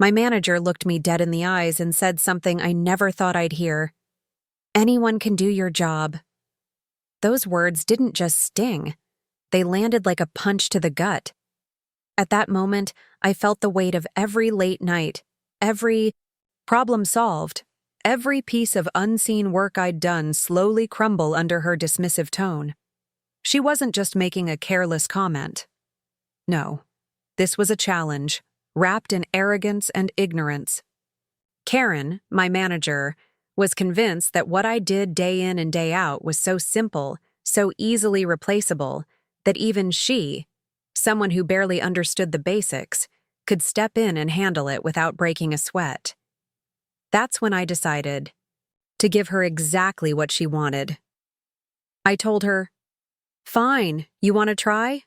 My manager looked me dead in the eyes and said something I never thought I'd hear. "Anyone can do your job." Those words didn't just sting. They landed like a punch to the gut. At that moment, I felt the weight of every late night, every problem solved, every piece of unseen work I'd done slowly crumble under her dismissive tone. She wasn't just making a careless comment. No, this was a challenge, wrapped in arrogance and ignorance. Karen, my manager, was convinced that what I did day in and day out was so simple, so easily replaceable, that even she, someone who barely understood the basics, could step in and handle it without breaking a sweat. That's when I decided to give her exactly what she wanted. I told her, "Fine, you want to try?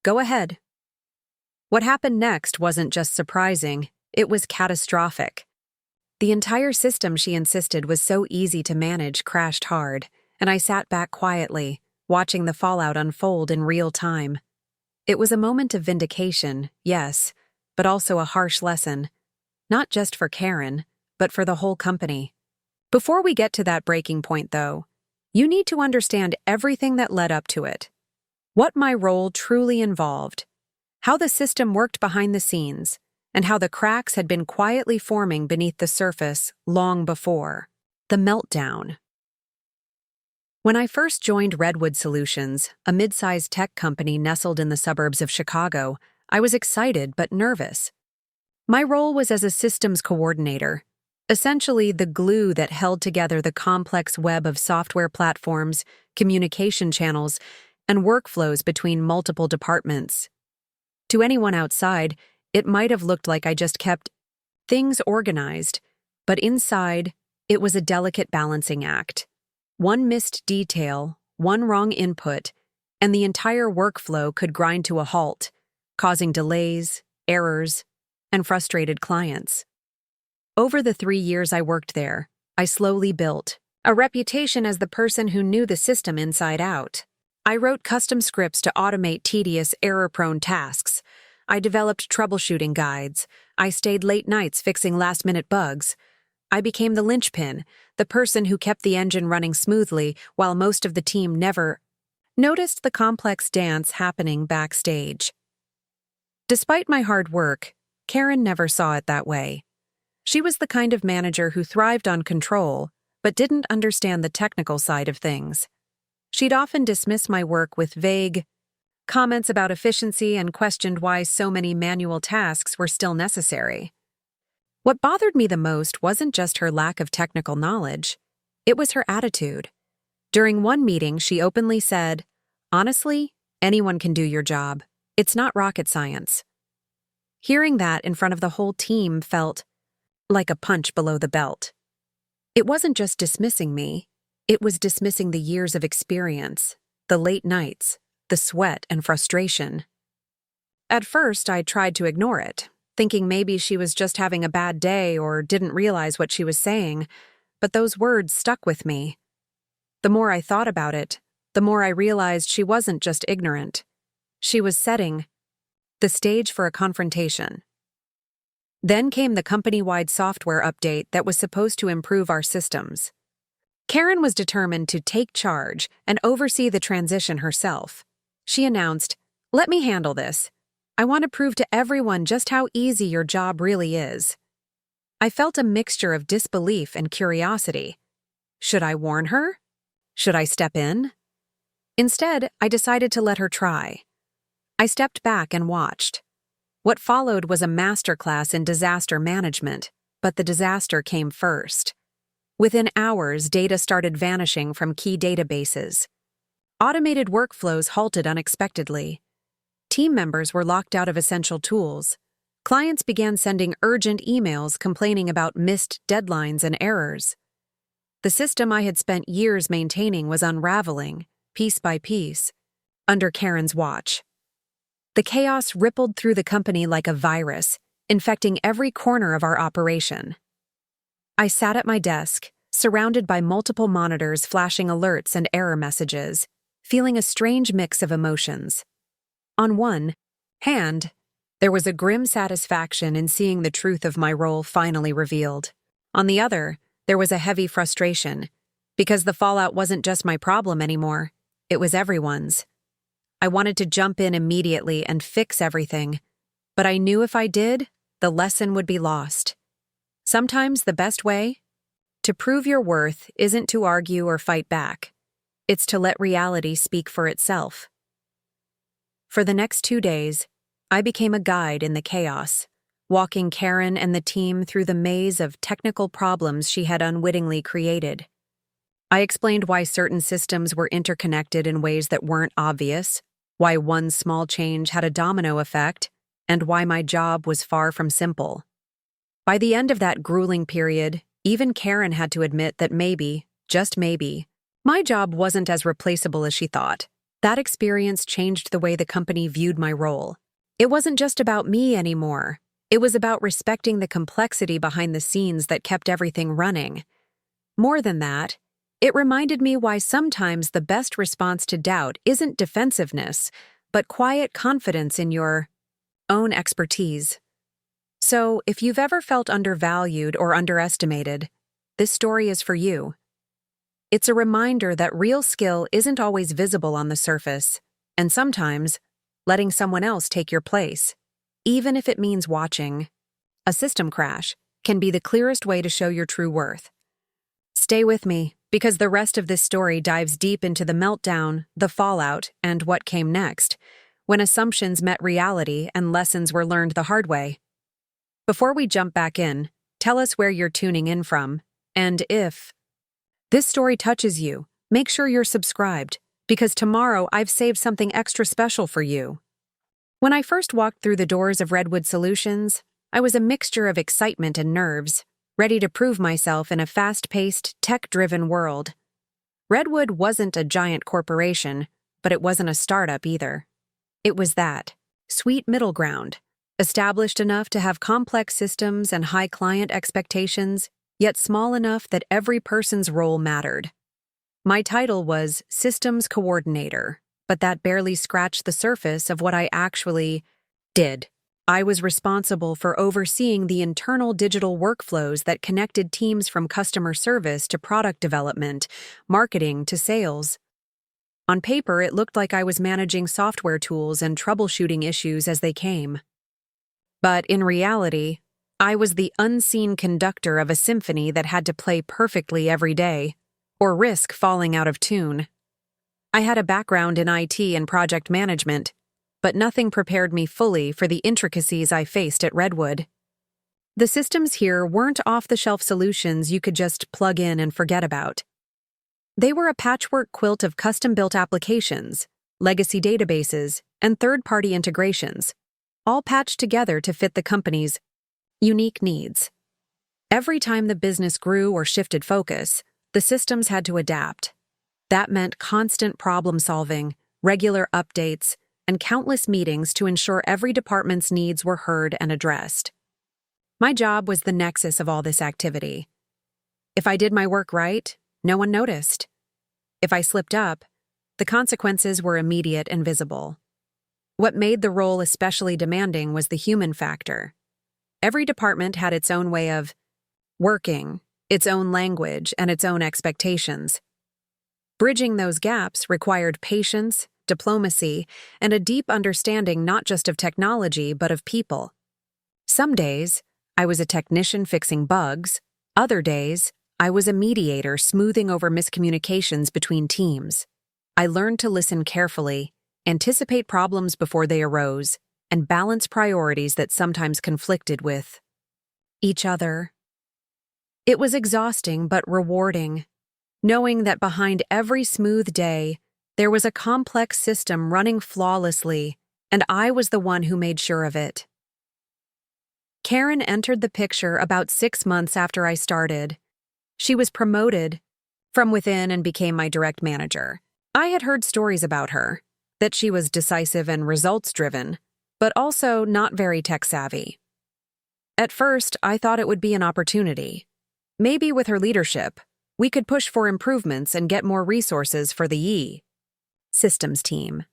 Go ahead." What happened next wasn't just surprising, it was catastrophic. The entire system, she insisted, was so easy to manage crashed hard, and I sat back quietly, watching the fallout unfold in real time. It was a moment of vindication, yes, but also a harsh lesson. Not just for Karen, but for the whole company. Before we get to that breaking point, though, you need to understand everything that led up to it. What my role truly involved, how the system worked behind the scenes, and how the cracks had been quietly forming beneath the surface long before. The meltdown. When I first joined Redwood Solutions, a mid-sized tech company nestled in the suburbs of Chicago, I was excited but nervous. My role was as a systems coordinator, essentially the glue that held together the complex web of software platforms, communication channels, and workflows between multiple departments. To anyone outside, it might have looked like I just kept things organized, but inside, it was a delicate balancing act. One missed detail, one wrong input, and the entire workflow could grind to a halt, causing delays, errors, and frustrated clients. Over the 3 years I worked there, I slowly built a reputation as the person who knew the system inside out. I wrote custom scripts to automate tedious, error-prone tasks. I developed troubleshooting guides. I stayed late nights fixing last-minute bugs. I became the linchpin, the person who kept the engine running smoothly while most of the team never noticed the complex dance happening backstage. Despite my hard work, Karen never saw it that way. She was the kind of manager who thrived on control, but didn't understand the technical side of things. She'd often dismiss my work with vague comments about efficiency and questioned why so many manual tasks were still necessary. What bothered me the most wasn't just her lack of technical knowledge, it was her attitude. During one meeting, she openly said, "Honestly, anyone can do your job. It's not rocket science." Hearing that in front of the whole team felt like a punch below the belt. It wasn't just dismissing me, it was dismissing the years of experience, the late nights, the sweat and frustration. At first, I tried to ignore it, thinking maybe she was just having a bad day or didn't realize what she was saying, but those words stuck with me. The more I thought about it, the more I realized she wasn't just ignorant. She was setting the stage for a confrontation. Then came the company-wide software update that was supposed to improve our systems. Karen was determined to take charge and oversee the transition herself. She announced, "Let me handle this. I want to prove to everyone just how easy your job really is." I felt a mixture of disbelief and curiosity. Should I warn her? Should I step in? Instead, I decided to let her try. I stepped back and watched. What followed was a masterclass in disaster management, but the disaster came first. Within hours, data started vanishing from key databases. Automated workflows halted unexpectedly. Team members were locked out of essential tools. Clients began sending urgent emails complaining about missed deadlines and errors. The system I had spent years maintaining was unraveling, piece by piece, under Karen's watch. The chaos rippled through the company like a virus, infecting every corner of our operation. I sat at my desk, surrounded by multiple monitors flashing alerts and error messages, feeling a strange mix of emotions. On one hand, There was a grim satisfaction in seeing the truth of my role finally revealed. On the other, there was a heavy frustration, because the fallout wasn't just my problem anymore, it was everyone's. I wanted to jump in immediately and fix everything, but I knew if I did, the lesson would be lost. Sometimes the best way to prove your worth isn't to argue or fight back. It's to let reality speak for itself. For the next 2 days, I became a guide in the chaos, walking Karen and the team through the maze of technical problems she had unwittingly created. I explained why certain systems were interconnected in ways that weren't obvious, why one small change had a domino effect, and why my job was far from simple. By the end of that grueling period, even Karen had to admit that maybe, just maybe, my job wasn't as replaceable as she thought. That experience changed the way the company viewed my role. It wasn't just about me anymore. It was about respecting the complexity behind the scenes that kept everything running. More than that, it reminded me why sometimes the best response to doubt isn't defensiveness, but quiet confidence in your own expertise. So, if you've ever felt undervalued or underestimated, this story is for you. It's a reminder that real skill isn't always visible on the surface, and sometimes, letting someone else take your place, even if it means watching a system crash, can be the clearest way to show your true worth. Stay with me, because the rest of this story dives deep into the meltdown, the fallout, and what came next, when assumptions met reality and lessons were learned the hard way. Before we jump back in, tell us where you're tuning in from, and if this story touches you, make sure you're subscribed, because tomorrow I've saved something extra special for you. When I first walked through the doors of Redwood Solutions, I was a mixture of excitement and nerves, ready to prove myself in a fast-paced, tech-driven world. Redwood wasn't a giant corporation, but it wasn't a startup either. It was that sweet middle ground, established enough to have complex systems and high client expectations, yet small enough that every person's role mattered. My title was Systems Coordinator, but that barely scratched the surface of what I actually did. I was responsible for overseeing the internal digital workflows that connected teams from customer service to product development, marketing to sales. On paper, it looked like I was managing software tools and troubleshooting issues as they came. But in reality, I was the unseen conductor of a symphony that had to play perfectly every day, or risk falling out of tune. I had a background in IT and project management, but nothing prepared me fully for the intricacies I faced at Redwood. The systems here weren't off-the-shelf solutions you could just plug in and forget about. They were a patchwork quilt of custom-built applications, legacy databases, and third-party integrations, all patched together to fit the company's unique needs. Every time the business grew or shifted focus, the systems had to adapt. That meant constant problem-solving, regular updates, and countless meetings to ensure every department's needs were heard and addressed. My job was the nexus of all this activity. If I did my work right, no one noticed. If I slipped up, the consequences were immediate and visible. What made the role especially demanding was the human factor. Every department had its own way of working, its own language, and its own expectations. Bridging those gaps required patience, diplomacy, and a deep understanding not just of technology but of people. Some days, I was a technician fixing bugs. Other days, I was a mediator smoothing over miscommunications between teams. I learned to listen carefully, anticipate problems before they arose, and balance priorities that sometimes conflicted with each other. It was exhausting but rewarding, knowing that behind every smooth day, there was a complex system running flawlessly, and I was the one who made sure of it. Karen entered the picture about 6 months after I started. She was promoted from within and became my direct manager. I had heard stories about her, that she was decisive and results-driven, but also not very tech-savvy. At first, I thought it would be an opportunity. Maybe with her leadership, we could push for improvements and get more resources for the systems team.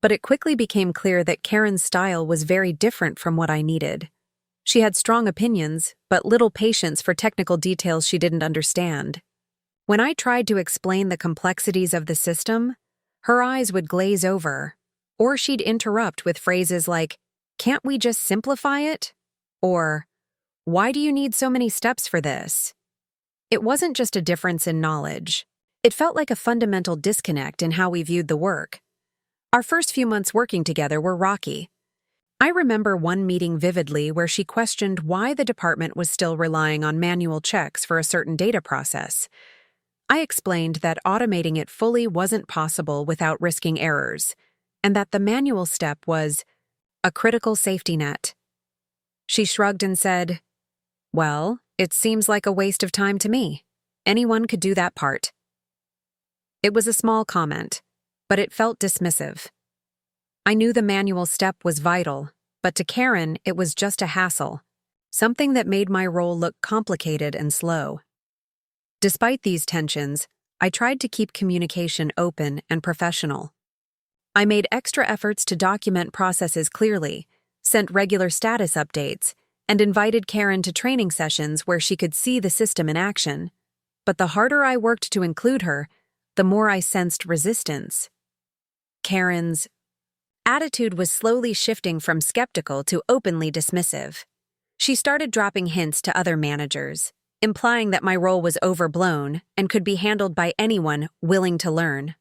But it quickly became clear that Karen's style was very different from what I needed. She had strong opinions, but little patience for technical details she didn't understand. When I tried to explain the complexities of the system, her eyes would glaze over, or she'd interrupt with phrases like, "Can't we just simplify it?" Or, "Why do you need so many steps for this?" It wasn't just a difference in knowledge. It felt like a fundamental disconnect in how we viewed the work. Our first few months working together were rocky. I remember one meeting vividly where she questioned why the department was still relying on manual checks for a certain data process. I explained that automating it fully wasn't possible without risking errors, and that the manual step was a critical safety net. She shrugged and said, "Well, it seems like a waste of time to me. Anyone could do that part." It was a small comment, but it felt dismissive. I knew the manual step was vital, but to Karen, it was just a hassle, something that made my role look complicated and slow. Despite these tensions, I tried to keep communication open and professional. I made extra efforts to document processes clearly, sent regular status updates, and invited Karen to training sessions where she could see the system in action. But the harder I worked to include her, the more I sensed resistance. Karen's attitude was slowly shifting from skeptical to openly dismissive. She started dropping hints to other managers, implying that my role was overblown and could be handled by anyone willing to learn.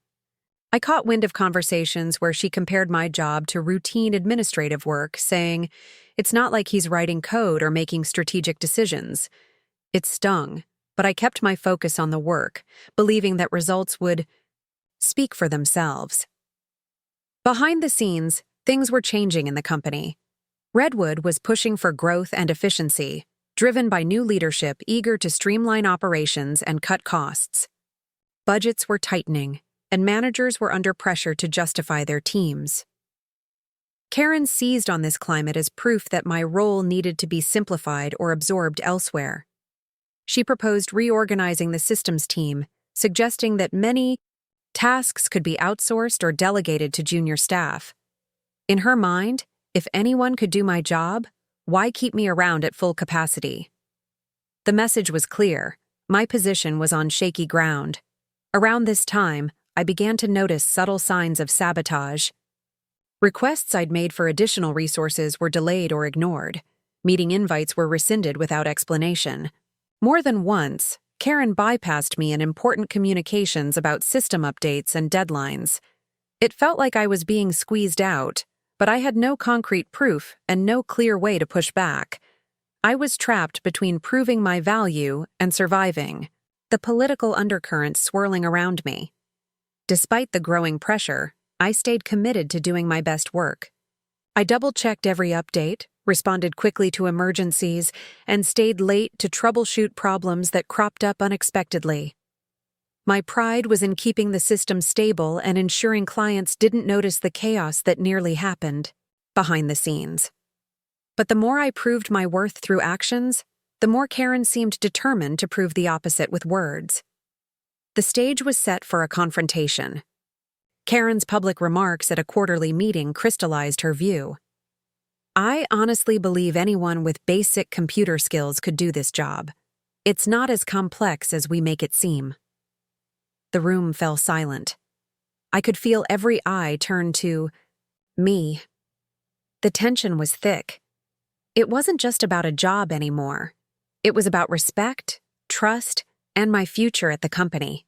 I caught wind of conversations where she compared my job to routine administrative work, saying, "It's not like he's writing code or making strategic decisions." It stung, but I kept my focus on the work, believing that results would speak for themselves. Behind the scenes, things were changing in the company. Redwood was pushing for growth and efficiency, driven by new leadership eager to streamline operations and cut costs. Budgets were tightening, and managers were under pressure to justify their teams. Karen seized on this climate as proof that my role needed to be simplified or absorbed elsewhere. She proposed reorganizing the systems team, suggesting that many tasks could be outsourced or delegated to junior staff. In her mind, if anyone could do my job, why keep me around at full capacity? The message was clear. My position was on shaky ground. Around this time, I began to notice subtle signs of sabotage. Requests I'd made for additional resources were delayed or ignored. Meeting invites were rescinded without explanation. More than once, Karen bypassed me in important communications about system updates and deadlines. It felt like I was being squeezed out, but I had no concrete proof and no clear way to push back. I was trapped between proving my value and surviving, the political undercurrents swirling around me. Despite the growing pressure, I stayed committed to doing my best work. I double-checked every update, responded quickly to emergencies, and stayed late to troubleshoot problems that cropped up unexpectedly. My pride was in keeping the system stable and ensuring clients didn't notice the chaos that nearly happened behind the scenes. But the more I proved my worth through actions, the more Karen seemed determined to prove the opposite with words. The stage was set for a confrontation. Karen's public remarks at a quarterly meeting crystallized her view. "I honestly believe anyone with basic computer skills could do this job. It's not as complex as we make it seem." The room fell silent. I could feel every eye turn to me. The tension was thick. It wasn't just about a job anymore. It was about respect, trust, and my future at the company.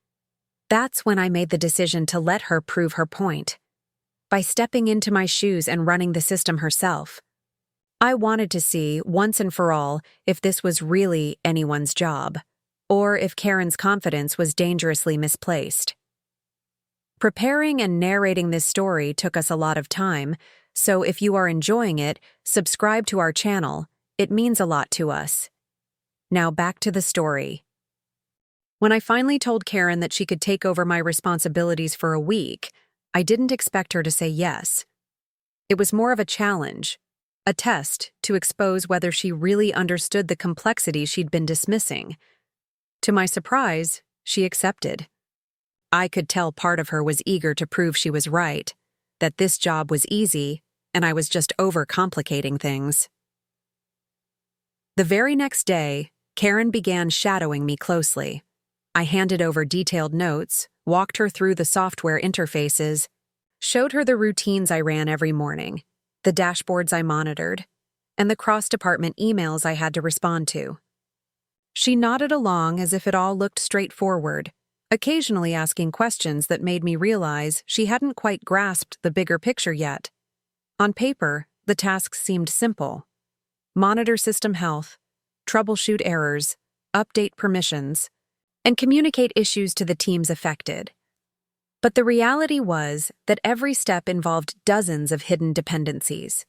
That's when I made the decision to let her prove her point. By stepping into my shoes and running the system herself. I wanted to see, once and for all, if this was really anyone's job, or if Karen's confidence was dangerously misplaced. Preparing and narrating this story took us a lot of time, so if you are enjoying it, subscribe to our channel. It means a lot to us. Now back to the story. When I finally told Karen that she could take over my responsibilities for a week, I didn't expect her to say yes. It was more of a challenge, a test to expose whether she really understood the complexity she'd been dismissing. To my surprise, she accepted. I could tell part of her was eager to prove she was right. that this job was easy and I was just overcomplicating things. The very next day, Karen began shadowing me closely. I handed over detailed notes, walked her through the software interfaces, showed her the routines I ran every morning, the dashboards I monitored, and the cross-department emails I had to respond to. She nodded along as if it all looked straightforward, occasionally asking questions that made me realize she hadn't quite grasped the bigger picture yet. On paper, the tasks seemed simple. Monitor system health, troubleshoot errors, update permissions, and communicate issues to the teams affected. But the reality was that every step involved dozens of hidden dependencies.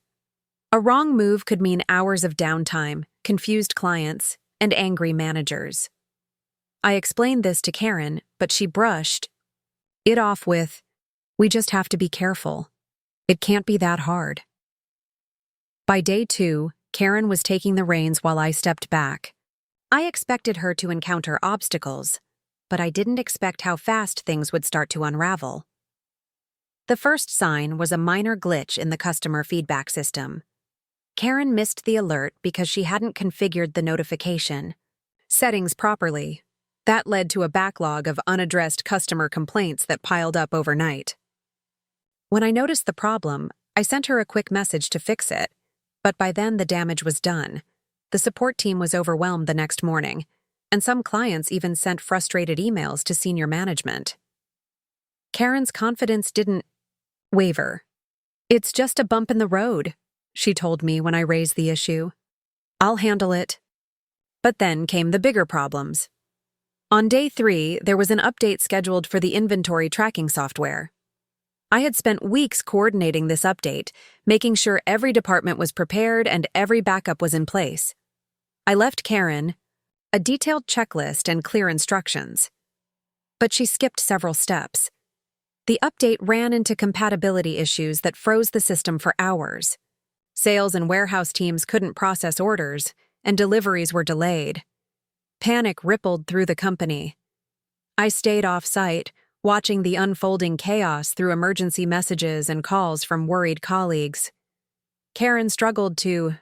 A wrong move could mean hours of downtime, confused clients, and angry managers. I explained this to Karen, but she brushed it off with, "We just have to be careful. It can't be that hard." By day 2, Karen was taking the reins while I stepped back. I expected her to encounter obstacles, but I didn't expect how fast things would start to unravel. The first sign was a minor glitch in the customer feedback system. Karen missed the alert because she hadn't configured the notification settings properly. That led to a backlog of unaddressed customer complaints that piled up overnight. When I noticed the problem, I sent her a quick message to fix it, but by then the damage was done. The support team was overwhelmed the next morning, and some clients even sent frustrated emails to senior management. Karen's confidence didn't waver. "It's just a bump in the road," she told me when I raised the issue. "I'll handle it." But then came the bigger problems. On day 3, there was an update scheduled for the inventory tracking software. I had spent weeks coordinating this update, making sure every department was prepared and every backup was in place. I left Karen a detailed checklist and clear instructions. But she skipped several steps. The update ran into compatibility issues that froze the system for hours. Sales and warehouse teams couldn't process orders, and deliveries were delayed. Panic rippled through the company. I stayed off-site, watching the unfolding chaos through emergency messages and calls from worried colleagues. Karen struggled to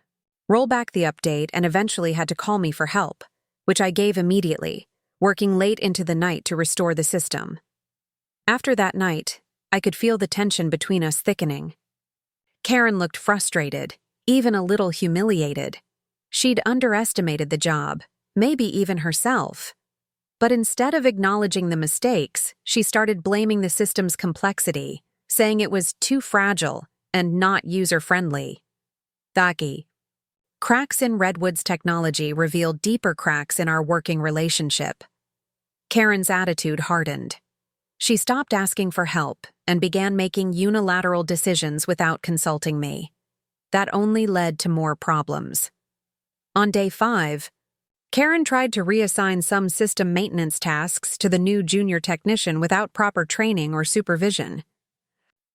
roll back the update and eventually had to call me for help, which I gave immediately, working late into the night to restore the system. After that night, I could feel the tension between us thickening. Karen looked frustrated, even a little humiliated. She'd underestimated the job, maybe even herself. But instead of acknowledging the mistakes, she started blaming the system's complexity, saying it was too fragile and not user-friendly. Cracks in Redwood's technology revealed deeper cracks in our working relationship. Karen's attitude hardened. She stopped asking for help and began making unilateral decisions without consulting me. That only led to more problems. On day 5, Karen tried to reassign some system maintenance tasks to the new junior technician without proper training or supervision.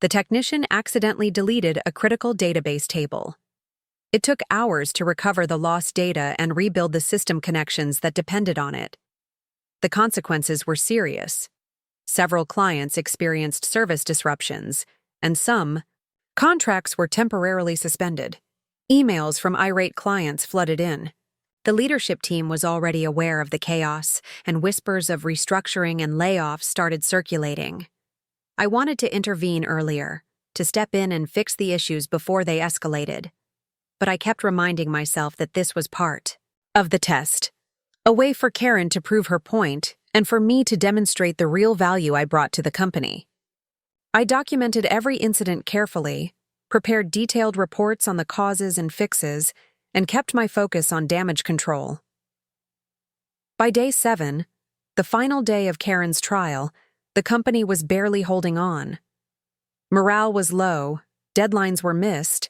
The technician accidentally deleted a critical database table. It took hours to recover the lost data and rebuild the system connections that depended on it. The consequences were serious. Several clients experienced service disruptions, and some contracts were temporarily suspended. Emails from irate clients flooded in. The leadership team was already aware of the chaos, and whispers of restructuring and layoffs started circulating. I wanted to intervene earlier, to step in and fix the issues before they escalated. But I kept reminding myself that this was part of the test, a way for Karen to prove her point and for me to demonstrate the real value I brought to the company. I documented every incident carefully, prepared detailed reports on the causes and fixes, and kept my focus on damage control. By day 7, the final day of Karen's trial, the company was barely holding on. Morale was low, deadlines were missed,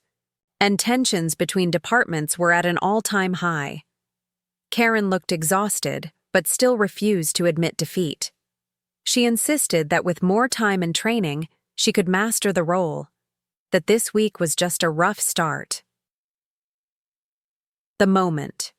and tensions between departments were at an all-time high. Karen looked exhausted, but still refused to admit defeat. She insisted that with more time and training, she could master the role, that this week was just a rough start. The moment.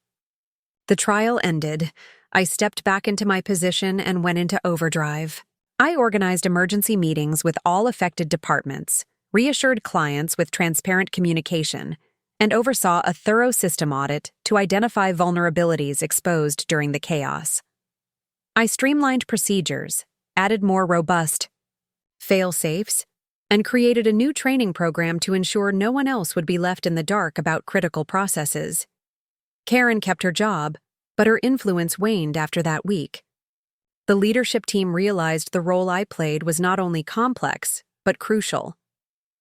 The trial ended. I stepped back into my position and went into overdrive. I organized emergency meetings with all affected departments, reassured clients with transparent communication, and oversaw a thorough system audit to identify vulnerabilities exposed during the chaos. I streamlined procedures, added more robust fail-safes, and created a new training program to ensure no one else would be left in the dark about critical processes. Karen kept her job, but her influence waned after that week. The leadership team realized the role I played was not only complex, but crucial.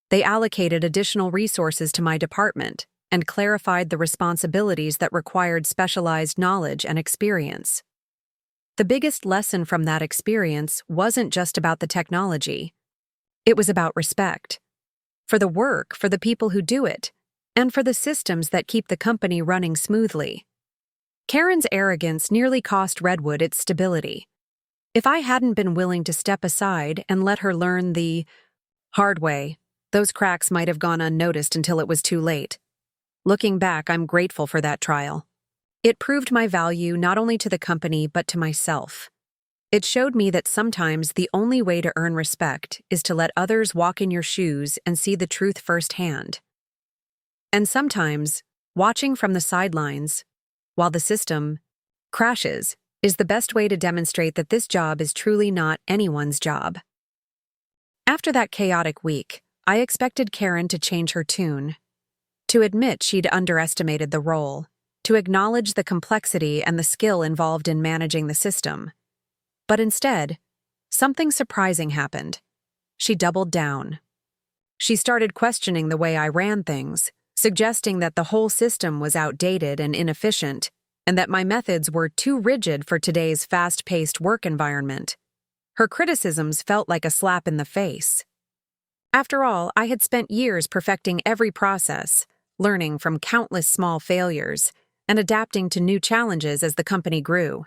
They allocated additional resources to my department and clarified the responsibilities that required specialized knowledge and experience. The biggest lesson from that experience wasn't just about the technology. It was about respect. For the work, for the people who do it, and for the systems that keep the company running smoothly. Karen's arrogance nearly cost Redwood its stability. If I hadn't been willing to step aside and let her learn the hard way, those cracks might have gone unnoticed until it was too late. Looking back, I'm grateful for that trial. It proved my value not only to the company but to myself. It showed me that sometimes the only way to earn respect is to let others walk in your shoes and see the truth firsthand. And sometimes, watching from the sidelines, while the system crashes, is the best way to demonstrate that this job is truly not anyone's job. After that chaotic week, I expected Karen to change her tune, to admit she'd underestimated the role, to acknowledge the complexity and the skill involved in managing the system. But instead, something surprising happened. She doubled down. She started questioning the way I ran things, suggesting that the whole system was outdated and inefficient, and that my methods were too rigid for today's fast-paced work environment. Her criticisms felt like a slap in the face. After all, I had spent years perfecting every process, learning from countless small failures, and adapting to new challenges as the company grew.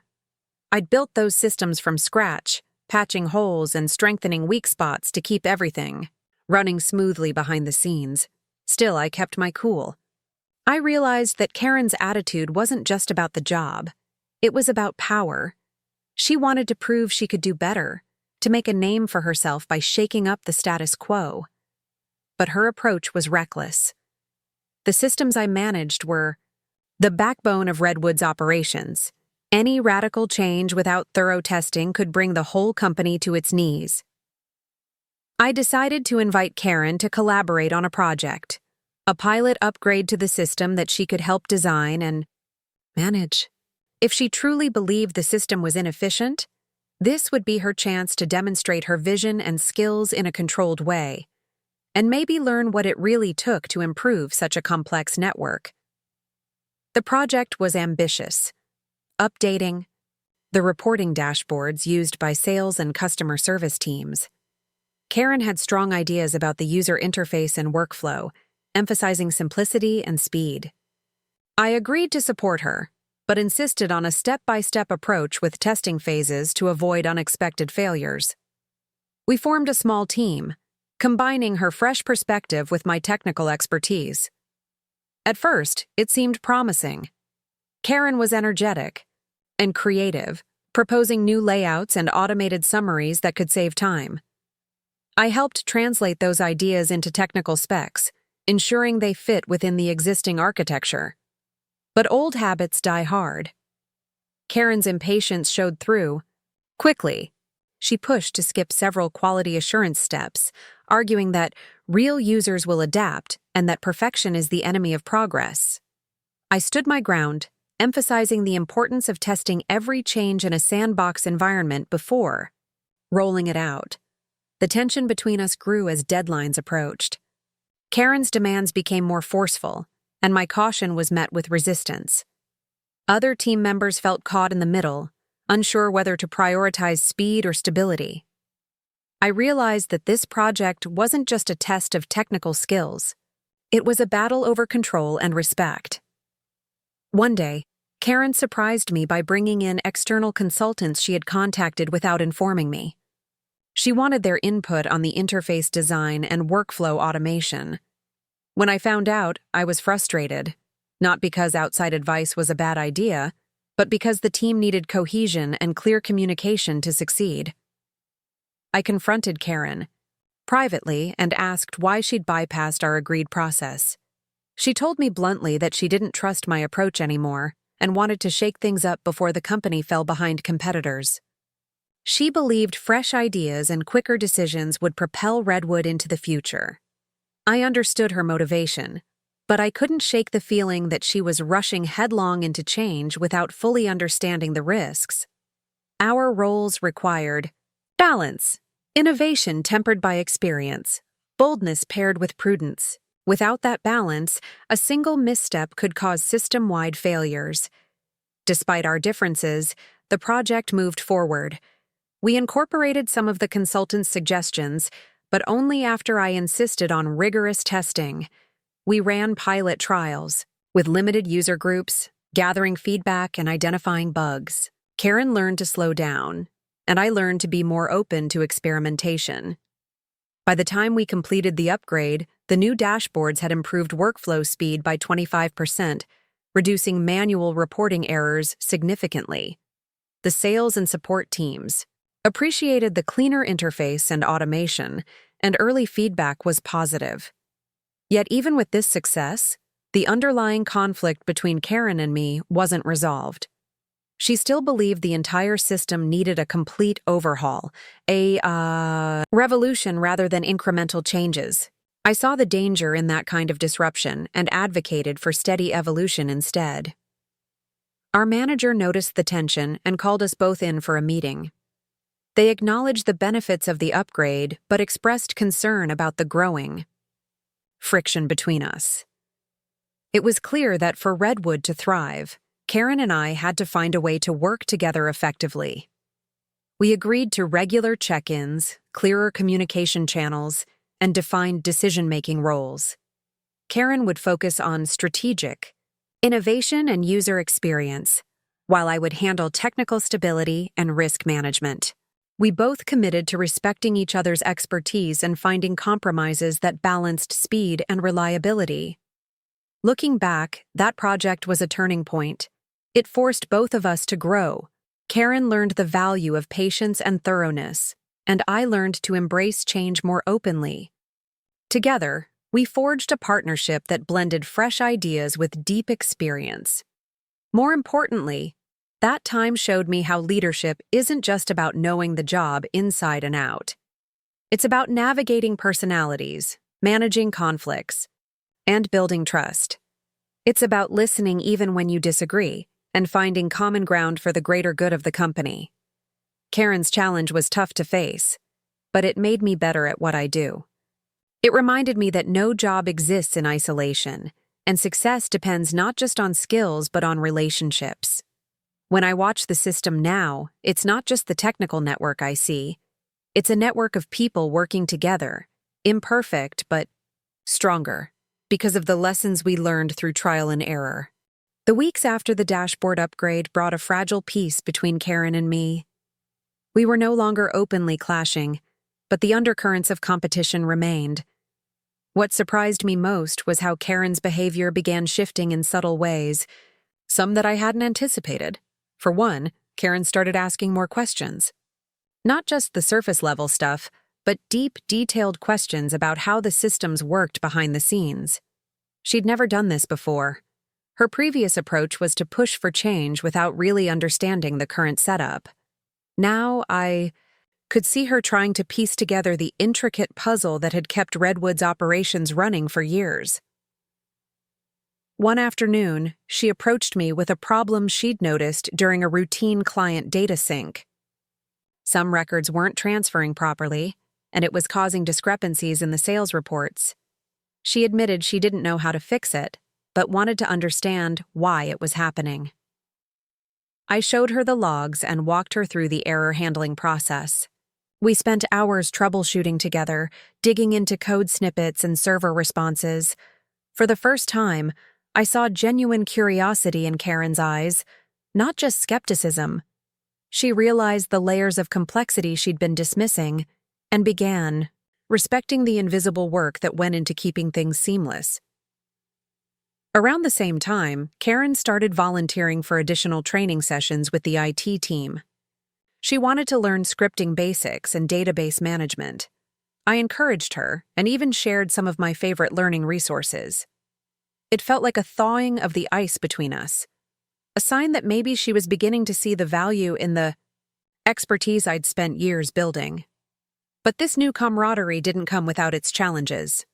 I'd built those systems from scratch, patching holes and strengthening weak spots to keep everything running smoothly behind the scenes. Still, I kept my cool. I realized that Karen's attitude wasn't just about the job. It was about power. She wanted to prove she could do better, to make a name for herself by shaking up the status quo. But her approach was reckless. The systems I managed were the backbone of Redwood's operations. Any radical change without thorough testing could bring the whole company to its knees. I decided to invite Karen to collaborate on a project, a pilot upgrade to the system that she could help design and manage. If she truly believed the system was inefficient, this would be her chance to demonstrate her vision and skills in a controlled way, and maybe learn what it really took to improve such a complex network. The project was ambitious. Updating the reporting dashboards used by sales and customer service teams. Karen had strong ideas about the user interface and workflow, emphasizing simplicity and speed. I agreed to support her, but insisted on a step-by-step approach with testing phases to avoid unexpected failures. We formed a small team, combining her fresh perspective with my technical expertise. At first, it seemed promising. Karen was energetic and creative, proposing new layouts and automated summaries that could save time. I helped translate those ideas into technical specs, ensuring they fit within the existing architecture. But old habits die hard. Karen's impatience showed through. Quickly, she pushed to skip several quality assurance steps, arguing that real users will adapt and that perfection is the enemy of progress. I stood my ground, emphasizing the importance of testing every change in a sandbox environment before rolling it out. The tension between us grew as deadlines approached. Karen's demands became more forceful, and my caution was met with resistance. Other team members felt caught in the middle, unsure whether to prioritize speed or stability. I realized that this project wasn't just a test of technical skills. It was a battle over control and respect. One day, Karen surprised me by bringing in external consultants she had contacted without informing me. She wanted their input on the interface design and workflow automation. When I found out, I was frustrated, not because outside advice was a bad idea, but because the team needed cohesion and clear communication to succeed. I confronted Karen, privately and asked why she'd bypassed our agreed process. She told me bluntly that she didn't trust my approach anymore and wanted to shake things up before the company fell behind competitors. She believed fresh ideas and quicker decisions would propel Redwood into the future. I understood her motivation, but I couldn't shake the feeling that she was rushing headlong into change without fully understanding the risks. Our roles required balance, innovation tempered by experience, boldness paired with prudence. Without that balance, a single misstep could cause system-wide failures. Despite our differences, the project moved forward. We incorporated some of the consultant's suggestions, but only after I insisted on rigorous testing. We ran pilot trials, with limited user groups, gathering feedback and identifying bugs. Karen learned to slow down, and I learned to be more open to experimentation. By the time we completed the upgrade, the new dashboards had improved workflow speed by 25%, reducing manual reporting errors significantly. The sales and support teams appreciated the cleaner interface and automation, and early feedback was positive. Yet even with this success, the underlying conflict between Karen and me wasn't resolved. She still believed the entire system needed a complete overhaul, a revolution rather than incremental changes. I saw the danger in that kind of disruption and advocated for steady evolution instead. Our manager noticed the tension and called us both in for a meeting. They acknowledged the benefits of the upgrade but expressed concern about the growing friction between us. It was clear that for Redwood to thrive, Karen and I had to find a way to work together effectively. We agreed to regular check-ins, clearer communication channels, and defined decision-making roles. Karen would focus on strategic, innovation and user experience, while I would handle technical stability and risk management. We both committed to respecting each other's expertise and finding compromises that balanced speed and reliability. Looking back, that project was a turning point. It forced both of us to grow. Karen learned the value of patience and thoroughness, and I learned to embrace change more openly. Together, we forged a partnership that blended fresh ideas with deep experience. More importantly, that time showed me how leadership isn't just about knowing the job inside and out. It's about navigating personalities, managing conflicts, and building trust. It's about listening even when you disagree, and finding common ground for the greater good of the company. Karen's challenge was tough to face, but it made me better at what I do. It reminded me that no job exists in isolation, and success depends not just on skills but on relationships. When I watch the system now, it's not just the technical network I see. It's a network of people working together, imperfect but stronger, because of the lessons we learned through trial and error. The weeks after the dashboard upgrade brought a fragile peace between Karen and me. We were no longer openly clashing, but the undercurrents of competition remained. What surprised me most was how Karen's behavior began shifting in subtle ways, some that I hadn't anticipated. For one, Karen started asking more questions. Not just the surface-level stuff, but deep, detailed questions about how the systems worked behind the scenes. She'd never done this before. Her previous approach was to push for change without really understanding the current setup. Now I could see her trying to piece together the intricate puzzle that had kept Redwood's operations running for years. One afternoon, she approached me with a problem she'd noticed during a routine client data sync. Some records weren't transferring properly, and it was causing discrepancies in the sales reports. She admitted she didn't know how to fix it, but wanted to understand why it was happening. I showed her the logs and walked her through the error handling process. We spent hours troubleshooting together, digging into code snippets and server responses. For the first time, I saw genuine curiosity in Karen's eyes, not just skepticism. She realized the layers of complexity she'd been dismissing and began respecting the invisible work that went into keeping things seamless. Around the same time, Karen started volunteering for additional training sessions with the IT team. She wanted to learn scripting basics and database management. I encouraged her and even shared some of my favorite learning resources. It felt like a thawing of the ice between us, a sign that maybe she was beginning to see the value in the expertise I'd spent years building. But this new camaraderie didn't come without its challenges.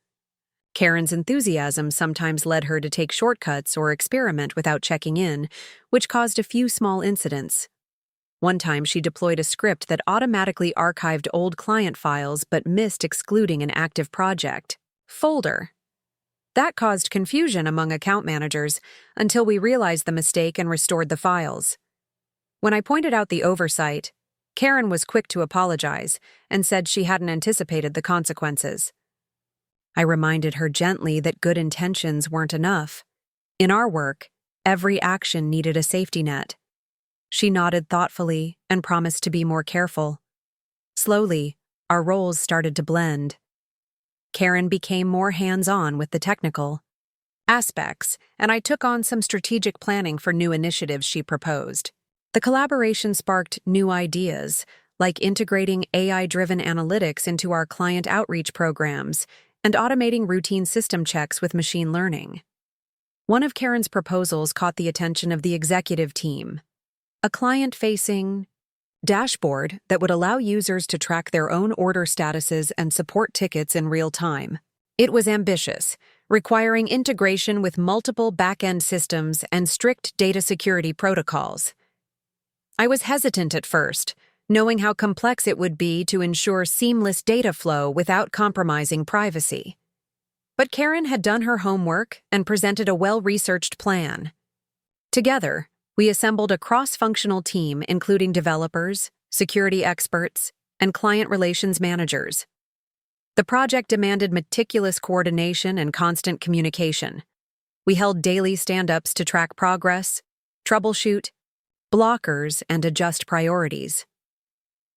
Karen's enthusiasm sometimes led her to take shortcuts or experiment without checking in, which caused a few small incidents. One time she deployed a script that automatically archived old client files but missed excluding an active project folder. That caused confusion among account managers until we realized the mistake and restored the files. When I pointed out the oversight, Karen was quick to apologize and said she hadn't anticipated the consequences. I reminded her gently that good intentions weren't enough. In our work, every action needed a safety net. She nodded thoughtfully and promised to be more careful. Slowly, our roles started to blend. Karen became more hands-on with the technical aspects, and I took on some strategic planning for new initiatives she proposed. The collaboration sparked new ideas, like integrating AI-driven analytics into our client outreach programs and automating routine system checks with machine learning. One of Karen's proposals caught the attention of the executive team, a client-facing dashboard that would allow users to track their own order statuses and support tickets in real time. It was ambitious, requiring integration with multiple back-end systems and strict data security protocols. I was hesitant at first, knowing how complex it would be to ensure seamless data flow without compromising privacy. But Karen had done her homework and presented a well-researched plan. Together, we assembled a cross-functional team including developers, security experts, and client relations managers. The project demanded meticulous coordination and constant communication. We held daily stand-ups to track progress, troubleshoot blockers, and adjust priorities.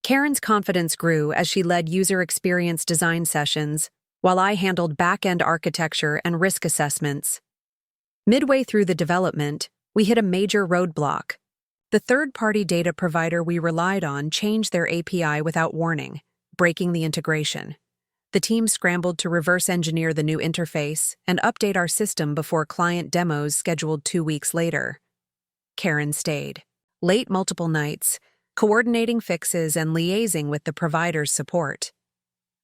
Karen's confidence grew as she led user experience design sessions, while I handled back-end architecture and risk assessments. Midway through the development, we hit a major roadblock. The third-party data provider we relied on changed their API without warning, breaking the integration. The team scrambled to reverse engineer the new interface and update our system before client demos scheduled 2 weeks later. Karen stayed, late multiple nights, coordinating fixes and liaising with the provider's support.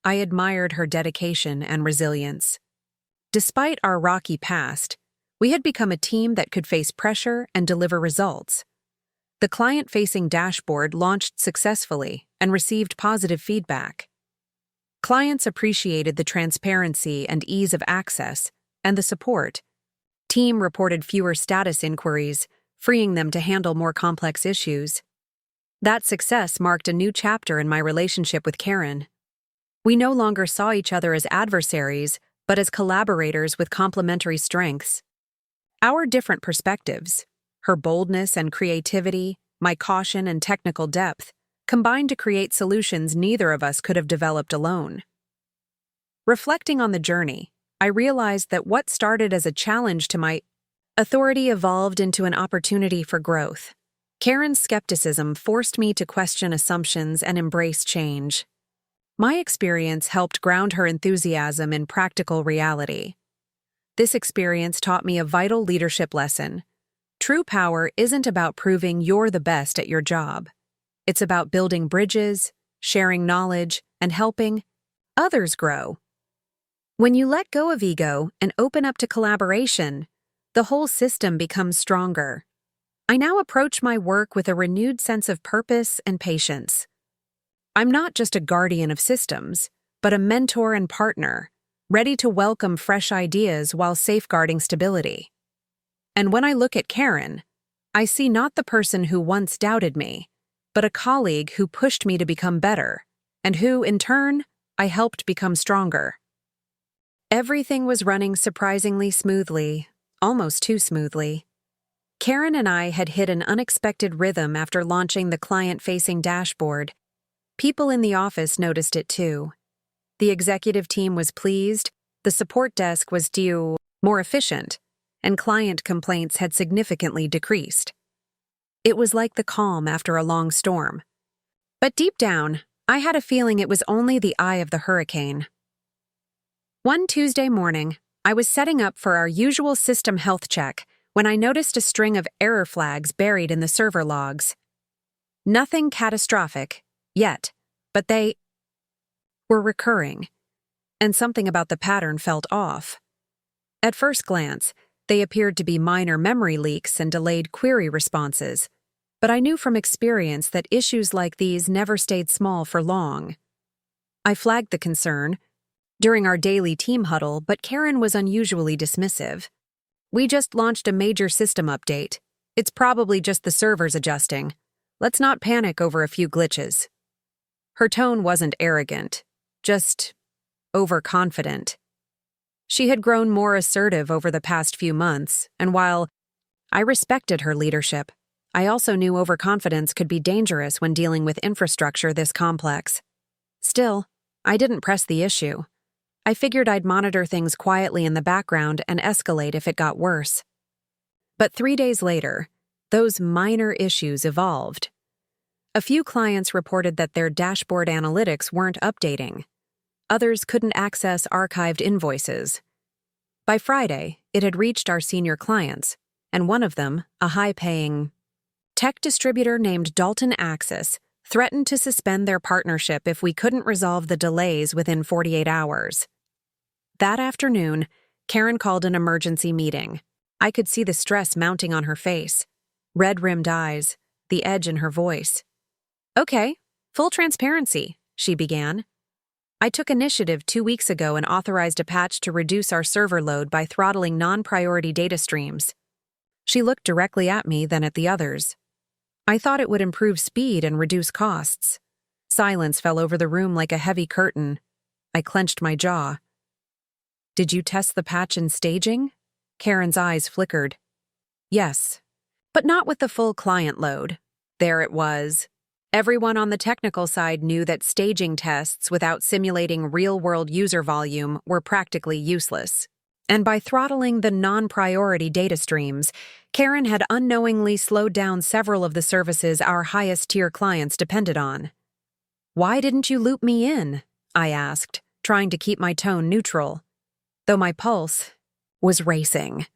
I admired her dedication and resilience. Despite our rocky past, we had become a team that could face pressure and deliver results. The client-facing dashboard launched successfully and received positive feedback. Clients appreciated the transparency and ease of access and the support. Team reported fewer status inquiries, freeing them to handle more complex issues. That success marked a new chapter in my relationship with Karen. We no longer saw each other as adversaries, but as collaborators with complementary strengths. Our different perspectives, her boldness and creativity, my caution and technical depth, combined to create solutions neither of us could have developed alone. Reflecting on the journey, I realized that what started as a challenge to my authority evolved into an opportunity for growth. Karen's skepticism forced me to question assumptions and embrace change. My experience helped ground her enthusiasm in practical reality. This experience taught me a vital leadership lesson. True power isn't about proving you're the best at your job. It's about building bridges, sharing knowledge, and helping others grow. When you let go of ego and open up to collaboration, the whole system becomes stronger. I now approach my work with a renewed sense of purpose and patience. I'm not just a guardian of systems, but a mentor and partner, ready to welcome fresh ideas while safeguarding stability. And when I look at Karen, I see not the person who once doubted me, but a colleague who pushed me to become better, and who, in turn, I helped become stronger. Everything was running surprisingly smoothly, almost too smoothly. Karen and I had hit an unexpected rhythm after launching the client-facing dashboard. People in the office noticed it too. The executive team was pleased, the support desk was more efficient, and client complaints had significantly decreased. It was like the calm after a long storm. But deep down, I had a feeling it was only the eye of the hurricane. One Tuesday morning, I was setting up for our usual system health check when I noticed a string of error flags buried in the server logs. Nothing catastrophic, yet, but they were recurring, and something about the pattern felt off. At first glance, they appeared to be minor memory leaks and delayed query responses, but I knew from experience that issues like these never stayed small for long. I flagged the concern during our daily team huddle, but Karen was unusually dismissive. "We just launched a major system update. It's probably just the servers adjusting. Let's not panic over a few glitches." Her tone wasn't arrogant, just overconfident. She had grown more assertive over the past few months, and while I respected her leadership, I also knew overconfidence could be dangerous when dealing with infrastructure this complex. Still, I didn't press the issue. I figured I'd monitor things quietly in the background and escalate if it got worse. But 3 days later, those minor issues evolved. A few clients reported that their dashboard analytics weren't updating. Others couldn't access archived invoices. By Friday, it had reached our senior clients, and one of them, a high-paying tech distributor named Dalton Axis, threatened to suspend their partnership if we couldn't resolve the delays within 48 hours. That afternoon, Karen called an emergency meeting. I could see the stress mounting on her face, red-rimmed eyes, the edge in her voice. "Okay, full transparency," she began. "I took initiative 2 weeks ago and authorized a patch to reduce our server load by throttling non-priority data streams." She looked directly at me, then at the others. I thought it would improve speed and reduce costs. Silence fell over the room like a heavy curtain. I clenched my jaw. "Did you test the patch in staging?" Karen's eyes flickered. "Yes, but not with the full client load." There it was. Everyone on the technical side knew that staging tests without simulating real-world user volume were practically useless. And by throttling the non-priority data streams, Karen had unknowingly slowed down several of the services our highest-tier clients depended on. "Why didn't you loop me in?" I asked, trying to keep my tone neutral, though my pulse was racing.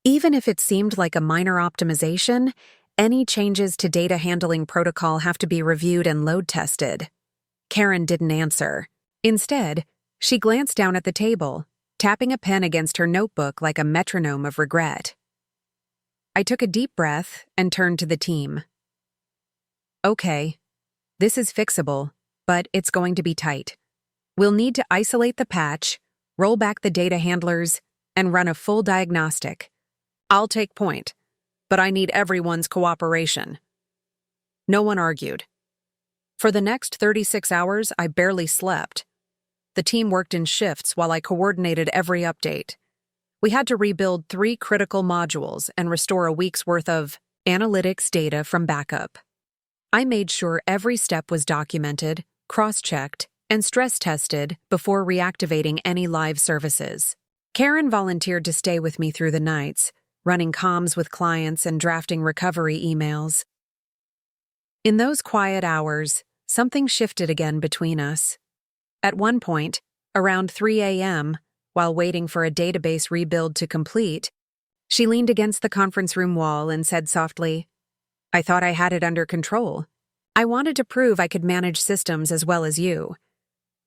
Even if it seemed like a minor optimization, any changes to data handling protocol have to be reviewed and load tested. Karen didn't answer. Instead, she glanced down at the table, tapping a pen against her notebook like a metronome of regret. I took a deep breath and turned to the team. "Okay, this is fixable, but it's going to be tight. We'll need to isolate the patch, roll back the data handlers, and run a full diagnostic. I'll take point, but I need everyone's cooperation." No one argued. For the next 36 hours, I barely slept. The team worked in shifts while I coordinated every update. We had to rebuild 3 critical modules and restore a week's worth of analytics data from backup. I made sure every step was documented, cross-checked, and stress-tested before reactivating any live services. Karen volunteered to stay with me through the nights, running comms with clients and drafting recovery emails. In those quiet hours, something shifted again between us. At one point, around 3 a.m., while waiting for a database rebuild to complete, she leaned against the conference room wall and said softly, "I thought I had it under control. I wanted to prove I could manage systems as well as you.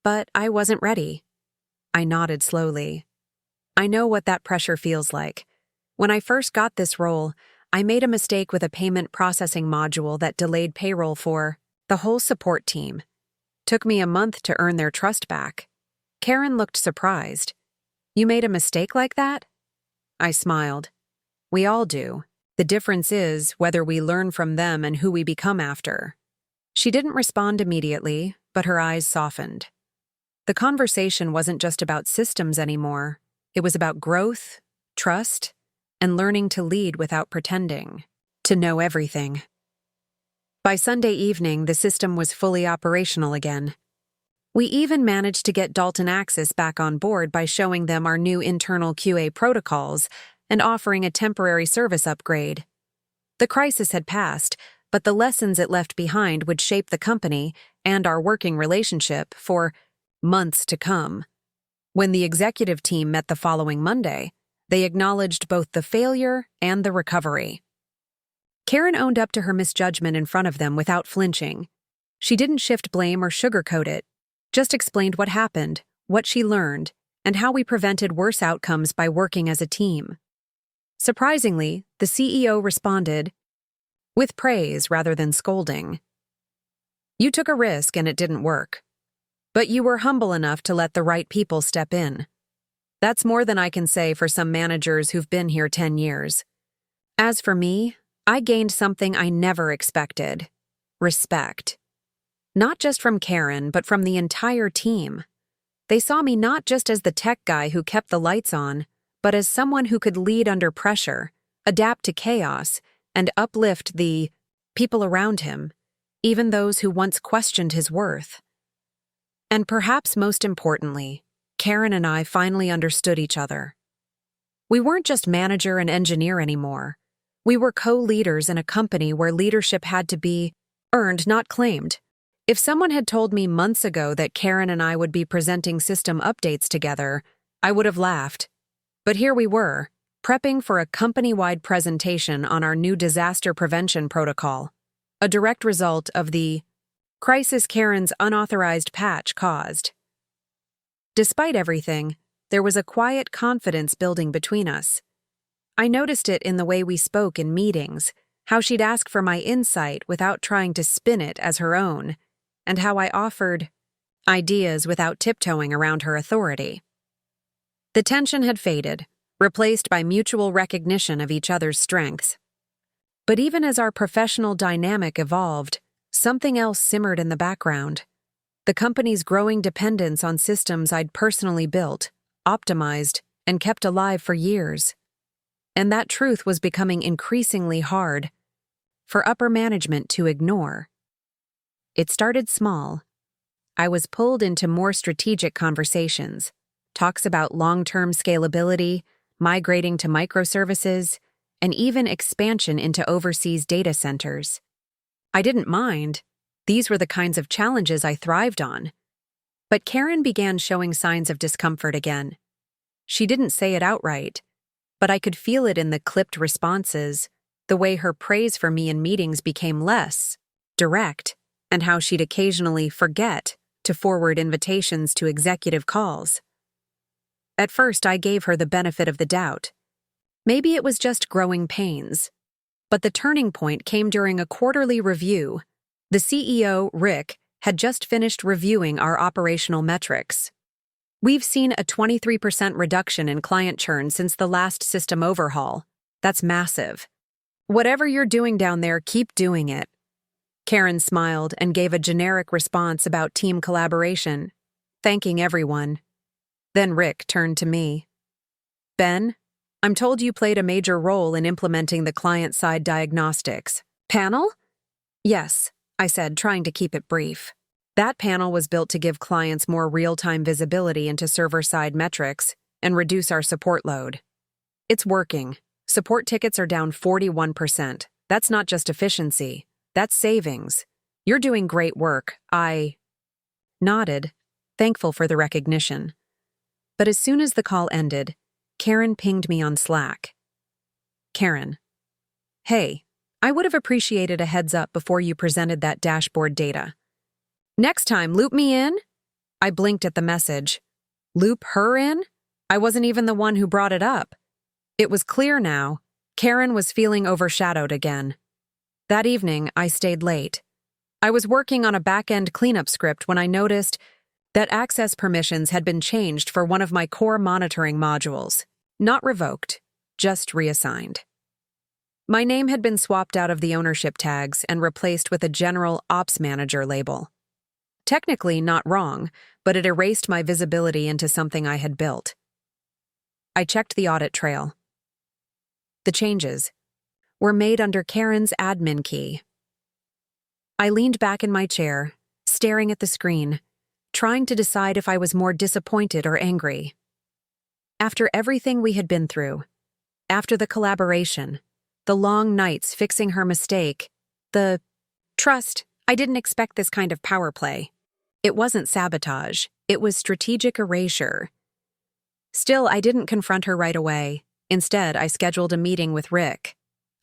But I wasn't ready." I nodded slowly. I know what that pressure feels like. When I first got this role, I made a mistake with a payment processing module that delayed payroll for the whole support team. Took me a month to earn their trust back. Karen looked surprised. "You made a mistake like that?" I smiled. "We all do. The difference is whether we learn from them and who we become after." She didn't respond immediately, but her eyes softened. The conversation wasn't just about systems anymore. It was about growth, trust, and learning to lead without pretending to know everything. By Sunday evening, the system was fully operational again. We even managed to get Dalton Axis back on board by showing them our new internal QA protocols and offering a temporary service upgrade. The crisis had passed, but the lessons it left behind would shape the company and our working relationship for months to come. When the executive team met the following Monday, they acknowledged both the failure and the recovery. Karen owned up to her misjudgment in front of them without flinching. She didn't shift blame or sugarcoat it, just explained what happened, what she learned, and how we prevented worse outcomes by working as a team. Surprisingly, the CEO responded with praise rather than scolding. "You took a risk and it didn't work. But you were humble enough to let the right people step in. That's more than I can say for some managers who've been here 10 years. As for me, I gained something I never expected: respect. Not just from Karen, but from the entire team. They saw me not just as the tech guy who kept the lights on, but as someone who could lead under pressure, adapt to chaos, and uplift the people around him, even those who once questioned his worth. And perhaps most importantly, Karen and I finally understood each other. We weren't just manager and engineer anymore. We were co-leaders in a company where leadership had to be earned, not claimed. If someone had told me months ago that Karen and I would be presenting system updates together, I would have laughed. But here we were, prepping for a company-wide presentation on our new disaster prevention protocol, a direct result of the crisis Karen's unauthorized patch caused. Despite everything, there was a quiet confidence building between us. I noticed it in the way we spoke in meetings, how she'd ask for my insight without trying to spin it as her own, and how I offered ideas without tiptoeing around her authority. The tension had faded, replaced by mutual recognition of each other's strengths. But even as our professional dynamic evolved, something else simmered in the background: the company's growing dependence on systems I'd personally built, optimized, and kept alive for years. And that truth was becoming increasingly hard for upper management to ignore. It started small. I was pulled into more strategic conversations, talks about long-term scalability, migrating to microservices, and even expansion into overseas data centers. I didn't mind. These were the kinds of challenges I thrived on. But Karen began showing signs of discomfort again. She didn't say it outright, but I could feel it in the clipped responses, the way her praise for me in meetings became less direct, and how she'd occasionally forget to forward invitations to executive calls. At first, I gave her the benefit of the doubt. Maybe it was just growing pains. But the turning point came during a quarterly review. The CEO, Rick, had just finished reviewing our operational metrics. "We've seen a 23% reduction in client churn since the last system overhaul. That's massive. Whatever you're doing down there, keep doing it." Karen smiled and gave a generic response about team collaboration, thanking everyone. Then Rick turned to me. "Ben, I'm told you played a major role in implementing the client-side diagnostics panel?" "Yes," I said, trying to keep it brief. That panel was built to give clients more real-time visibility into server-side metrics and reduce our support load. It's working. Support tickets are down 41%. That's not just efficiency. That's savings. You're doing great work. I nodded, thankful for the recognition. But as soon as the call ended, Karen pinged me on Slack. "Karen, hey, I would have appreciated a heads up before you presented that dashboard data. Next time, loop me in?" I blinked at the message. Loop her in? I wasn't even the one who brought it up. It was clear now. Karen was feeling overshadowed again. That evening, I stayed late. I was working on a back-end cleanup script when I noticed that access permissions had been changed for one of my core monitoring modules. Not revoked, just reassigned. My name had been swapped out of the ownership tags and replaced with a general ops manager label. Technically not wrong, but it erased my visibility into something I had built. I checked the audit trail. The changes were made under Karen's admin key. I leaned back in my chair, staring at the screen, trying to decide if I was more disappointed or angry. After everything we had been through, after the collaboration, the long nights fixing her mistake, The trust, I didn't expect this kind of power play. It wasn't sabotage, it was strategic erasure. Still, I didn't confront her right away. Instead, I scheduled a meeting with Rick.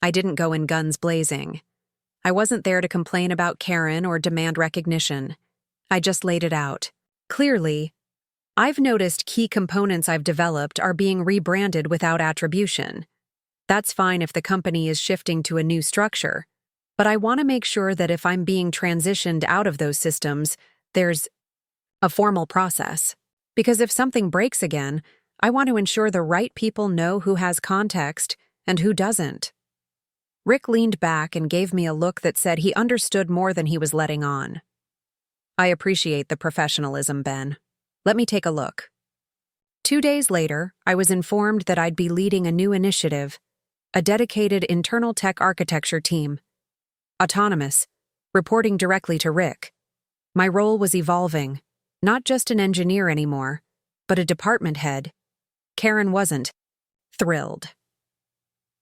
I didn't go in guns blazing. I wasn't there to complain about Karen or demand recognition. I just laid it out. Clearly, I've noticed key components I've developed are being rebranded without attribution. That's fine if the company is shifting to a new structure, but I want to make sure that if I'm being transitioned out of those systems, there's a formal process. Because if something breaks again, I want to ensure the right people know who has context and who doesn't. Rick leaned back and gave me a look that said he understood more than he was letting on. I appreciate the professionalism, Ben. Let me take a look. 2 days later, I was informed that I'd be leading a new initiative, a dedicated internal tech architecture team. Autonomous, reporting directly to Rick. My role was evolving, not just an engineer anymore, but a department head. Karen wasn't thrilled.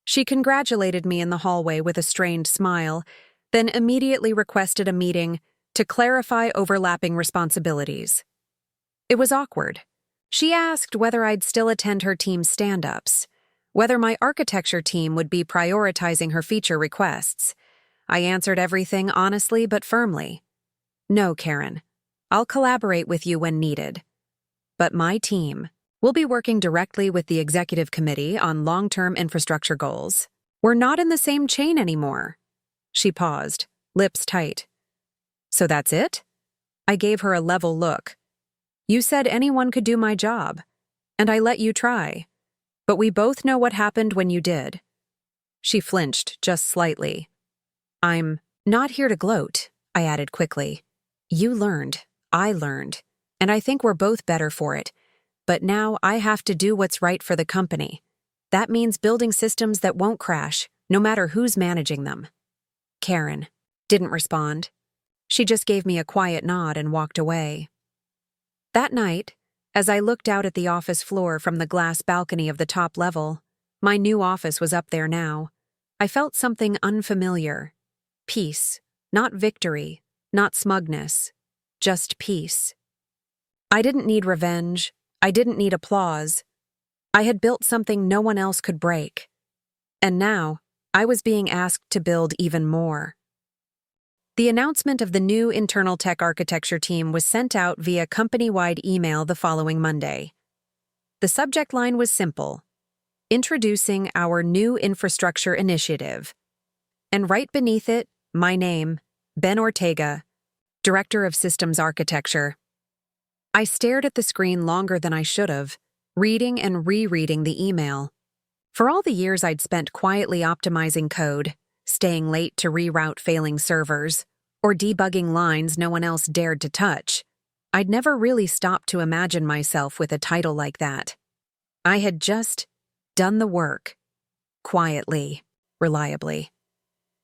She congratulated me in the hallway with a strained smile, then immediately requested a meeting to clarify overlapping responsibilities. It was awkward. She asked whether I'd still attend her team's stand-ups, whether my architecture team would be prioritizing her feature requests. I answered everything honestly but firmly. No, Karen. I'll collaborate with you when needed. But my team will be working directly with the executive committee on long-term infrastructure goals. We're not in the same chain anymore. She paused, lips tight. So that's it? I gave her a level look. You said anyone could do my job, and I let you try. But we both know what happened when you did. She flinched just slightly. I'm not here to gloat, I added quickly. You learned, I learned, and I think we're both better for it. But now I have to do what's right for the company. That means building systems that won't crash, no matter who's managing them. Karen didn't respond. She just gave me a quiet nod and walked away. That night, as I looked out at the office floor from the glass balcony of the top level, my new office was up there now, I felt something unfamiliar. Peace, not victory, not smugness, just peace. I didn't need revenge. I didn't need applause. I had built something no one else could break. And now, I was being asked to build even more. The announcement of the new internal tech architecture team was sent out via company-wide email the following Monday. The subject line was simple: introducing our new infrastructure initiative. And right beneath it, my name, Ben Ortega, Director of Systems Architecture. I stared at the screen longer than I should have, reading and rereading the email. For all the years I'd spent quietly optimizing code, staying late to reroute failing servers, or debugging lines no one else dared to touch, I'd never really stopped to imagine myself with a title like that. I had just done the work, quietly, reliably.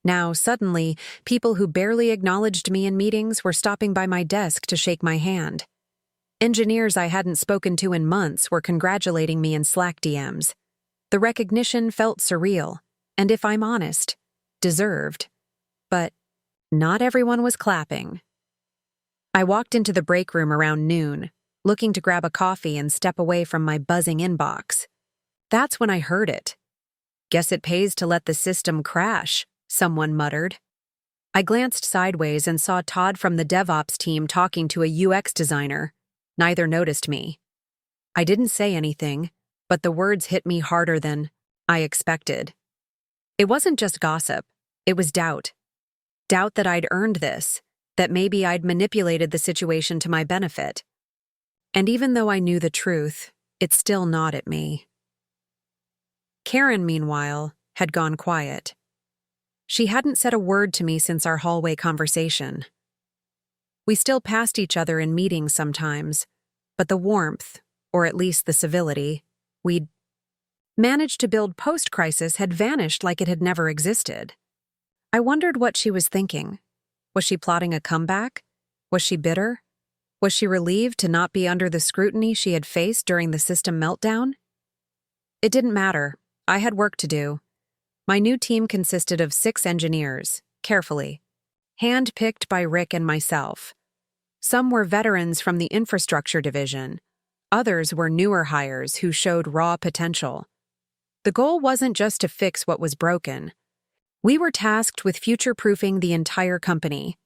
Now, suddenly, people who barely acknowledged me in meetings were stopping by my desk to shake my hand. Engineers I hadn't spoken to in months were congratulating me in Slack DMs. The recognition felt surreal, and if I'm honest, deserved. But not everyone was clapping. I walked into the break room around noon, looking to grab a coffee and step away from my buzzing inbox. That's when I heard it. Guess it pays to let the system crash, someone muttered. I glanced sideways and saw Todd from the DevOps team talking to a UX designer. Neither noticed me. I didn't say anything, but the words hit me harder than I expected. It wasn't just gossip, it was doubt. Doubt that I'd earned this, that maybe I'd manipulated the situation to my benefit. And even though I knew the truth, it still gnawed at me. Karen, meanwhile, had gone quiet. She hadn't said a word to me since our hallway conversation. We still passed each other in meetings sometimes, but the warmth, or at least the civility, we'd managed to build post-crisis had vanished like it had never existed. I wondered what she was thinking. Was she plotting a comeback? Was she bitter? Was she relieved to not be under the scrutiny she had faced during the system meltdown? It didn't matter. I had work to do. My new team consisted of 6 engineers, carefully, hand-picked by Rick and myself. Some were veterans from the infrastructure division. Others were newer hires who showed raw potential. The goal wasn't just to fix what was broken. We were tasked with future-proofing the entire company,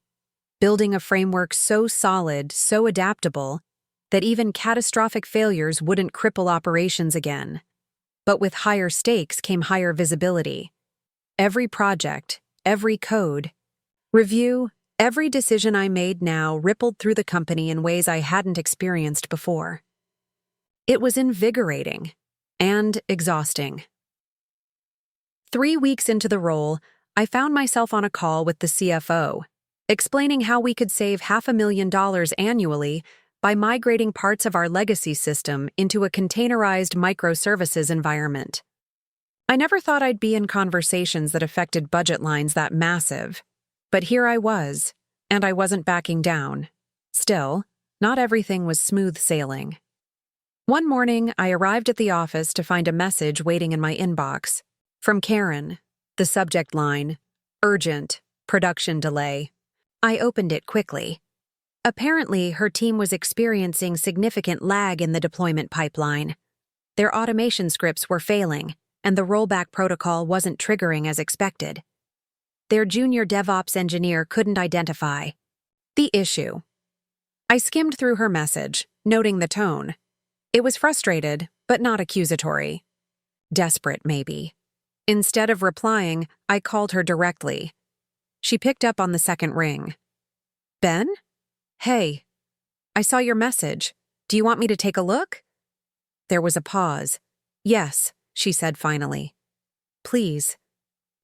building a framework so solid, so adaptable, that even catastrophic failures wouldn't cripple operations again. But with higher stakes came higher visibility. Every project, every code, review, every decision I made now rippled through the company in ways I hadn't experienced before. It was invigorating and exhausting. 3 weeks into the role, I found myself on a call with the CFO, explaining how we could save $500,000 annually by migrating parts of our legacy system into a containerized microservices environment. I never thought I'd be in conversations that affected budget lines that massive, but here I was, and I wasn't backing down. Still, not everything was smooth sailing. One morning, I arrived at the office to find a message waiting in my inbox. From Karen, the subject line, urgent, production delay. I opened it quickly. Apparently, her team was experiencing significant lag in the deployment pipeline. Their automation scripts were failing, and the rollback protocol wasn't triggering as expected. Their junior DevOps engineer couldn't identify the issue. I skimmed through her message, noting the tone. It was frustrated, but not accusatory. Desperate, maybe. Instead of replying, I called her directly. She picked up on the second ring. Ben? Hey. I saw your message. Do you want me to take a look? There was a pause. Yes, she said finally. Please.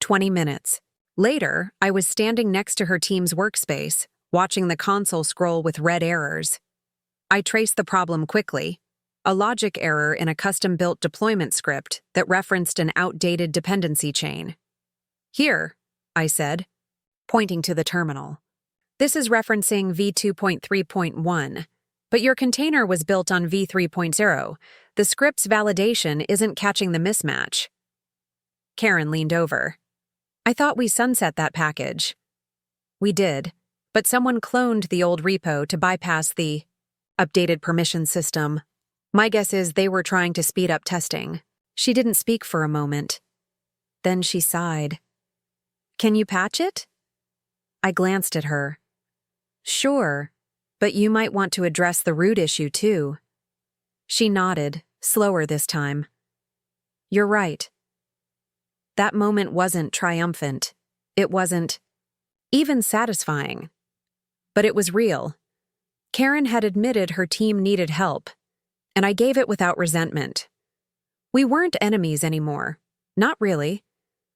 20 minutes. Later, I was standing next to her team's workspace, watching the console scroll with red errors. I traced the problem quickly. A logic error in a custom-built deployment script that referenced an outdated dependency chain. Here, I said, pointing to the terminal. This is referencing v2.3.1, but your container was built on v3.0. The script's validation isn't catching the mismatch. Karen leaned over. I thought we sunset that package. We did, but someone cloned the old repo to bypass the updated permission system. My guess is they were trying to speed up testing. She didn't speak for a moment. Then she sighed. Can you patch it? I glanced at her. Sure, but you might want to address the root issue too. She nodded, slower this time. You're right. That moment wasn't triumphant. It wasn't even satisfying. But it was real. Karen had admitted her team needed help, and I gave it without resentment. We weren't enemies anymore. Not really.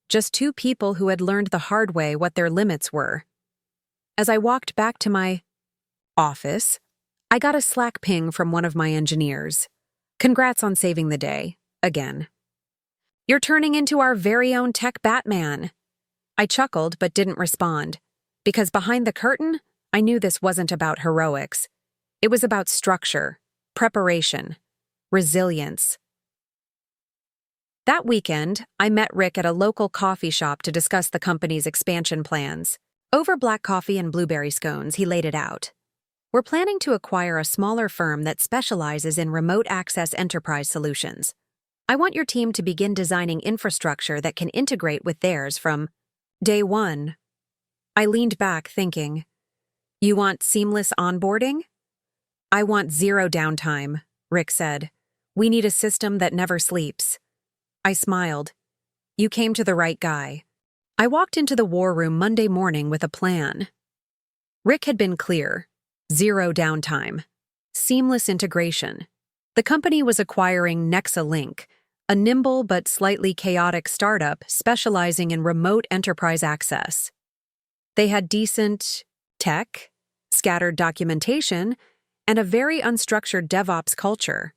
Just two people who had learned the hard way what their limits were. As I walked back to my office, I got a Slack ping from one of my engineers. Congrats on saving the day, again. You're turning into our very own tech Batman. I chuckled but didn't respond, because behind the curtain, I knew this wasn't about heroics. It was about structure, preparation, resilience. That weekend, I met Rick at a local coffee shop to discuss the company's expansion plans. Over black coffee and blueberry scones, he laid it out. We're planning to acquire a smaller firm that specializes in remote access enterprise solutions. I want your team to begin designing infrastructure that can integrate with theirs from day one. I leaned back, thinking, you want seamless onboarding? I want zero downtime, Rick said. We need a system that never sleeps. I smiled. You came to the right guy. I walked into the war room Monday morning with a plan. Rick had been clear. Zero downtime. Seamless integration. The company was acquiring Nexalink, a nimble but slightly chaotic startup specializing in remote enterprise access. They had decent tech, scattered documentation, and a very unstructured DevOps culture.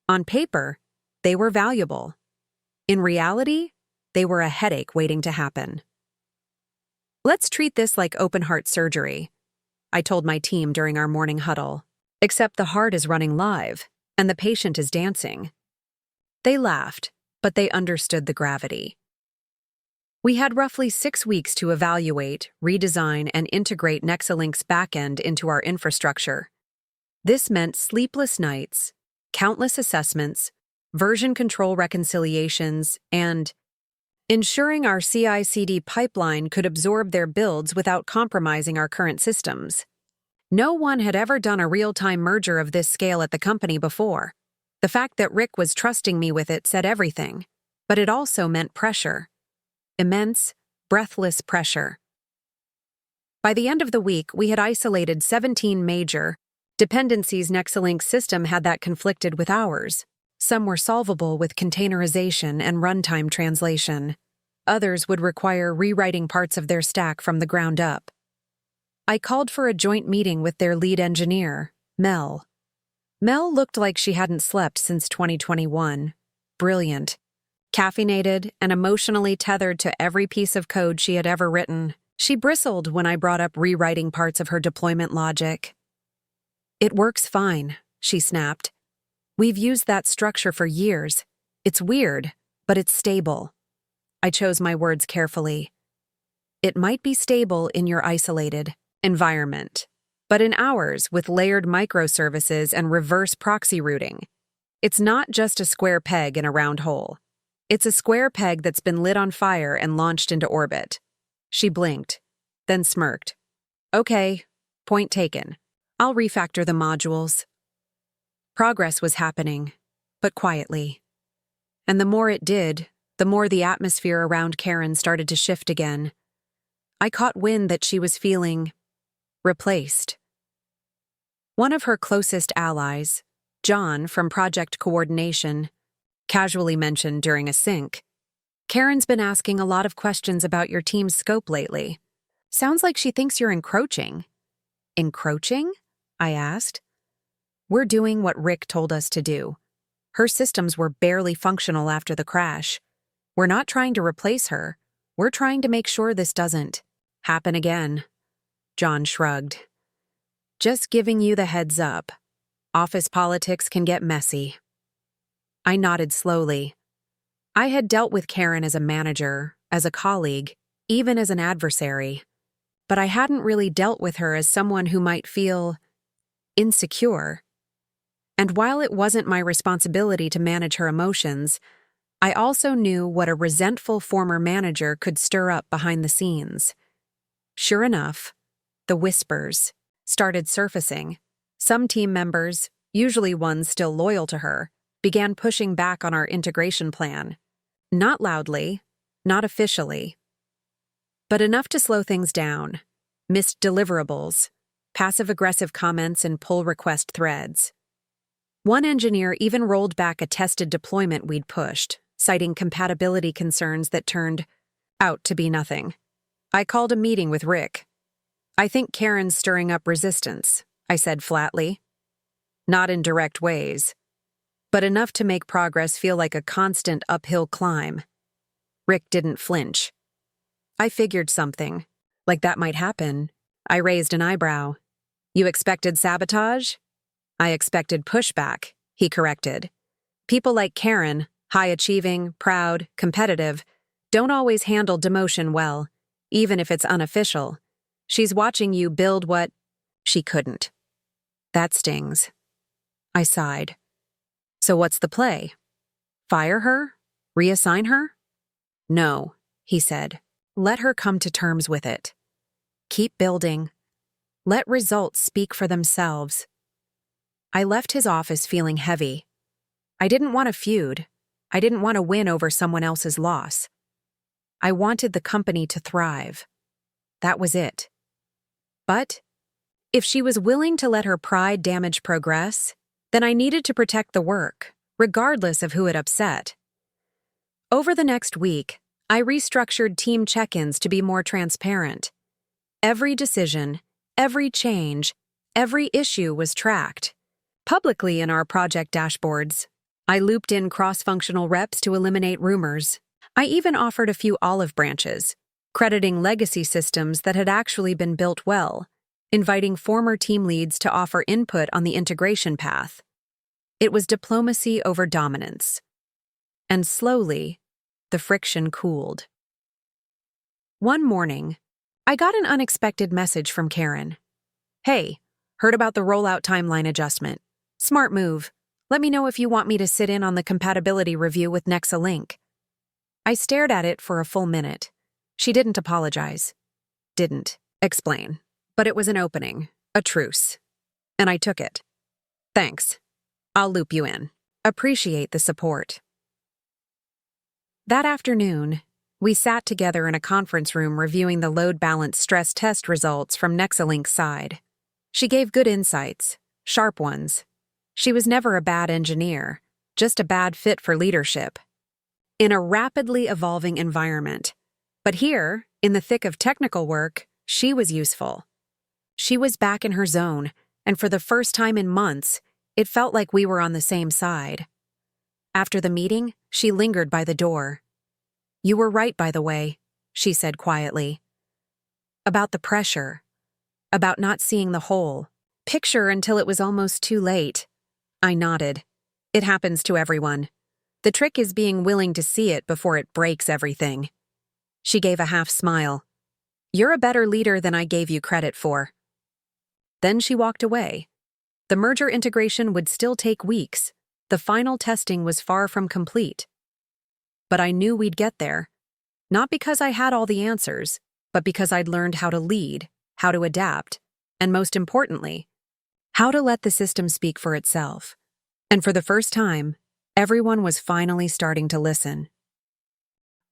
On paper, they were valuable. In reality, they were a headache waiting to happen. Let's treat this like open-heart surgery, I told my team during our morning huddle, except the heart is running live, and the patient is dancing. They laughed, but they understood the gravity. We had roughly 6 weeks to evaluate, redesign, and integrate Nexalink's backend into our infrastructure. This meant sleepless nights, countless assessments, version control reconciliations, and ensuring our CI/CD pipeline could absorb their builds without compromising our current systems. No one had ever done a real-time merger of this scale at the company before. The fact that Rick was trusting me with it said everything, but it also meant pressure. Immense, breathless pressure. By the end of the week, we had isolated 17 major dependencies. Nexalink's system had that conflicted with ours. Some were solvable with containerization and runtime translation. Others would require rewriting parts of their stack from the ground up. I called for a joint meeting with their lead engineer, Mel. Mel looked like she hadn't slept since 2021. Brilliant. Caffeinated and emotionally tethered to every piece of code she had ever written. She bristled when I brought up rewriting parts of her deployment logic. "It works fine," she snapped. "We've used that structure for years. It's weird, but it's stable." I chose my words carefully. It might be stable in your isolated environment, but in ours, with layered microservices and reverse proxy routing, it's not just a square peg in a round hole. It's a square peg that's been lit on fire and launched into orbit. She blinked, then smirked. "Okay, point taken. I'll refactor the modules." Progress was happening, but quietly. And the more it did, the more the atmosphere around Karen started to shift again. I caught wind that she was feeling replaced. One of her closest allies, John from Project Coordination, casually mentioned during a sync, "Karen's been asking a lot of questions about your team's scope lately. Sounds like she thinks you're encroaching." "Encroaching?" I asked. "We're doing what Rick told us to do. Her systems were barely functional after the crash. We're not trying to replace her. We're trying to make sure this doesn't happen again." John shrugged. "Just giving you the heads up. Office politics can get messy." I nodded slowly. I had dealt with Karen as a manager, as a colleague, even as an adversary. But I hadn't really dealt with her as someone who might feel insecure. And while it wasn't my responsibility to manage her emotions, I also knew what a resentful former manager could stir up behind the scenes. Sure enough, the whispers started surfacing. Some team members, usually ones still loyal to her, began pushing back on our integration plan. Not loudly, not officially, but enough to slow things down. Missed deliverables, passive-aggressive comments in pull request threads. One engineer even rolled back a tested deployment we'd pushed, citing compatibility concerns that turned out to be nothing. I called a meeting with Rick. "I think Karen's stirring up resistance," I said flatly. Not in direct ways, but enough to make progress feel like a constant uphill climb. Rick didn't flinch. "I figured something like that might happen." I raised an eyebrow. "You expected sabotage?" "I expected pushback," he corrected. "People like Karen, high-achieving, proud, competitive, don't always handle demotion well, even if it's unofficial. She's watching you build what she couldn't." That stings. I sighed. "So what's the play? Fire her? Reassign her?" "No," he said. "Let her come to terms with it. Keep building. Let results speak for themselves." I left his office feeling heavy. I didn't want a feud. I didn't want to win over someone else's loss. I wanted the company to thrive. That was it. But if she was willing to let her pride damage progress, then I needed to protect the work, regardless of who it upset. Over the next week, I restructured team check-ins to be more transparent. Every decision, every change, every issue was tracked. Publicly in our project dashboards, I looped in cross-functional reps to eliminate rumors. I even offered a few olive branches, crediting legacy systems that had actually been built well, inviting former team leads to offer input on the integration path. It was diplomacy over dominance. And slowly, the friction cooled. One morning, I got an unexpected message from Karen. "Hey, heard about the rollout timeline adjustment. Smart move. Let me know if you want me to sit in on the compatibility review with Nexalink." I stared at it for a full minute. She didn't apologize. Didn't explain. But it was an opening, a truce. And I took it. "Thanks. I'll loop you in. Appreciate the support." That afternoon, we sat together in a conference room reviewing the load balance stress test results from Nexalink's side. She gave good insights, sharp ones. She was never a bad engineer, just a bad fit for leadership. In a rapidly evolving environment. But here, in the thick of technical work, she was useful. She was back in her zone, and for the first time in months, it felt like we were on the same side. After the meeting, she lingered by the door. "You were right, by the way," she said quietly. "About the pressure. About not seeing the whole picture until it was almost too late." I nodded. "It happens to everyone. The trick is being willing to see it before it breaks everything." She gave a half smile. "You're a better leader than I gave you credit for." Then she walked away. The merger integration would still take weeks. The final testing was far from complete. But I knew we'd get there. Not because I had all the answers, but because I'd learned how to lead, how to adapt, and most importantly, how to let the system speak for itself. And for the first time, everyone was finally starting to listen.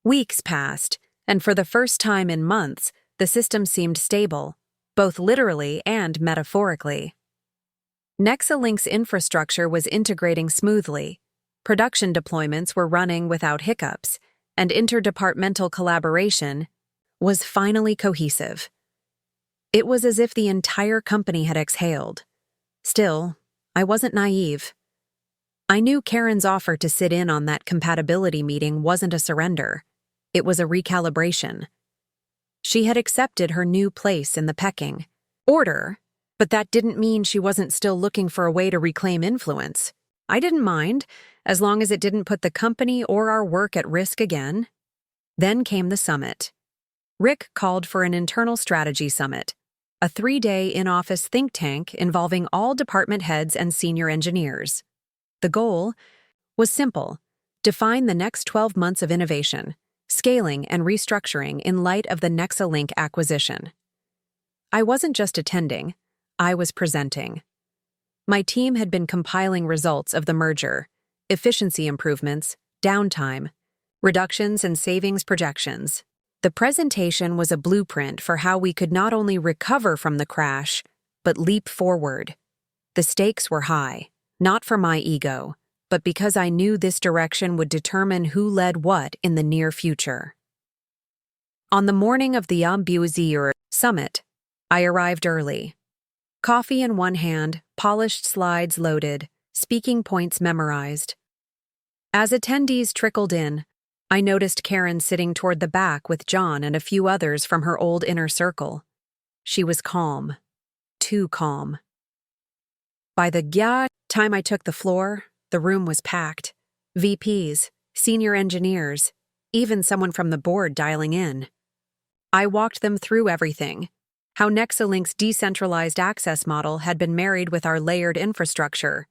Weeks passed, and for the first time in months, the system seemed stable, both literally and metaphorically. Nexalink's infrastructure was integrating smoothly, production deployments were running without hiccups, and interdepartmental collaboration was finally cohesive. It was as if the entire company had exhaled. Still, I wasn't naive. I knew Karen's offer to sit in on that compatibility meeting wasn't a surrender. It was a recalibration. She had accepted her new place in the pecking order, but that didn't mean she wasn't still looking for a way to reclaim influence. I didn't mind, as long as it didn't put the company or our work at risk again. Then came the summit. Rick called for an internal strategy summit, a 3-day in-office think tank involving all department heads and senior engineers. The goal was simple: define the next 12 months of innovation, scaling and restructuring in light of the Nexalink acquisition. I wasn't just attending, I was presenting. My team had been compiling results of the merger, efficiency improvements, downtime, reductions and savings projections. The presentation was a blueprint for how we could not only recover from the crash, but leap forward. The stakes were high, not for my ego, but because I knew this direction would determine who led what in the near future. On the morning of the Ambuzir summit, I arrived early. Coffee in one hand, polished slides loaded, speaking points memorized. As attendees trickled in, I noticed Karen sitting toward the back with John and a few others from her old inner circle. She was calm. Too calm. By the time I took the floor, the room was packed. VPs, senior engineers, even someone from the board dialing in. I walked them through everything. How Nexalink's decentralized access model had been married with our layered infrastructure.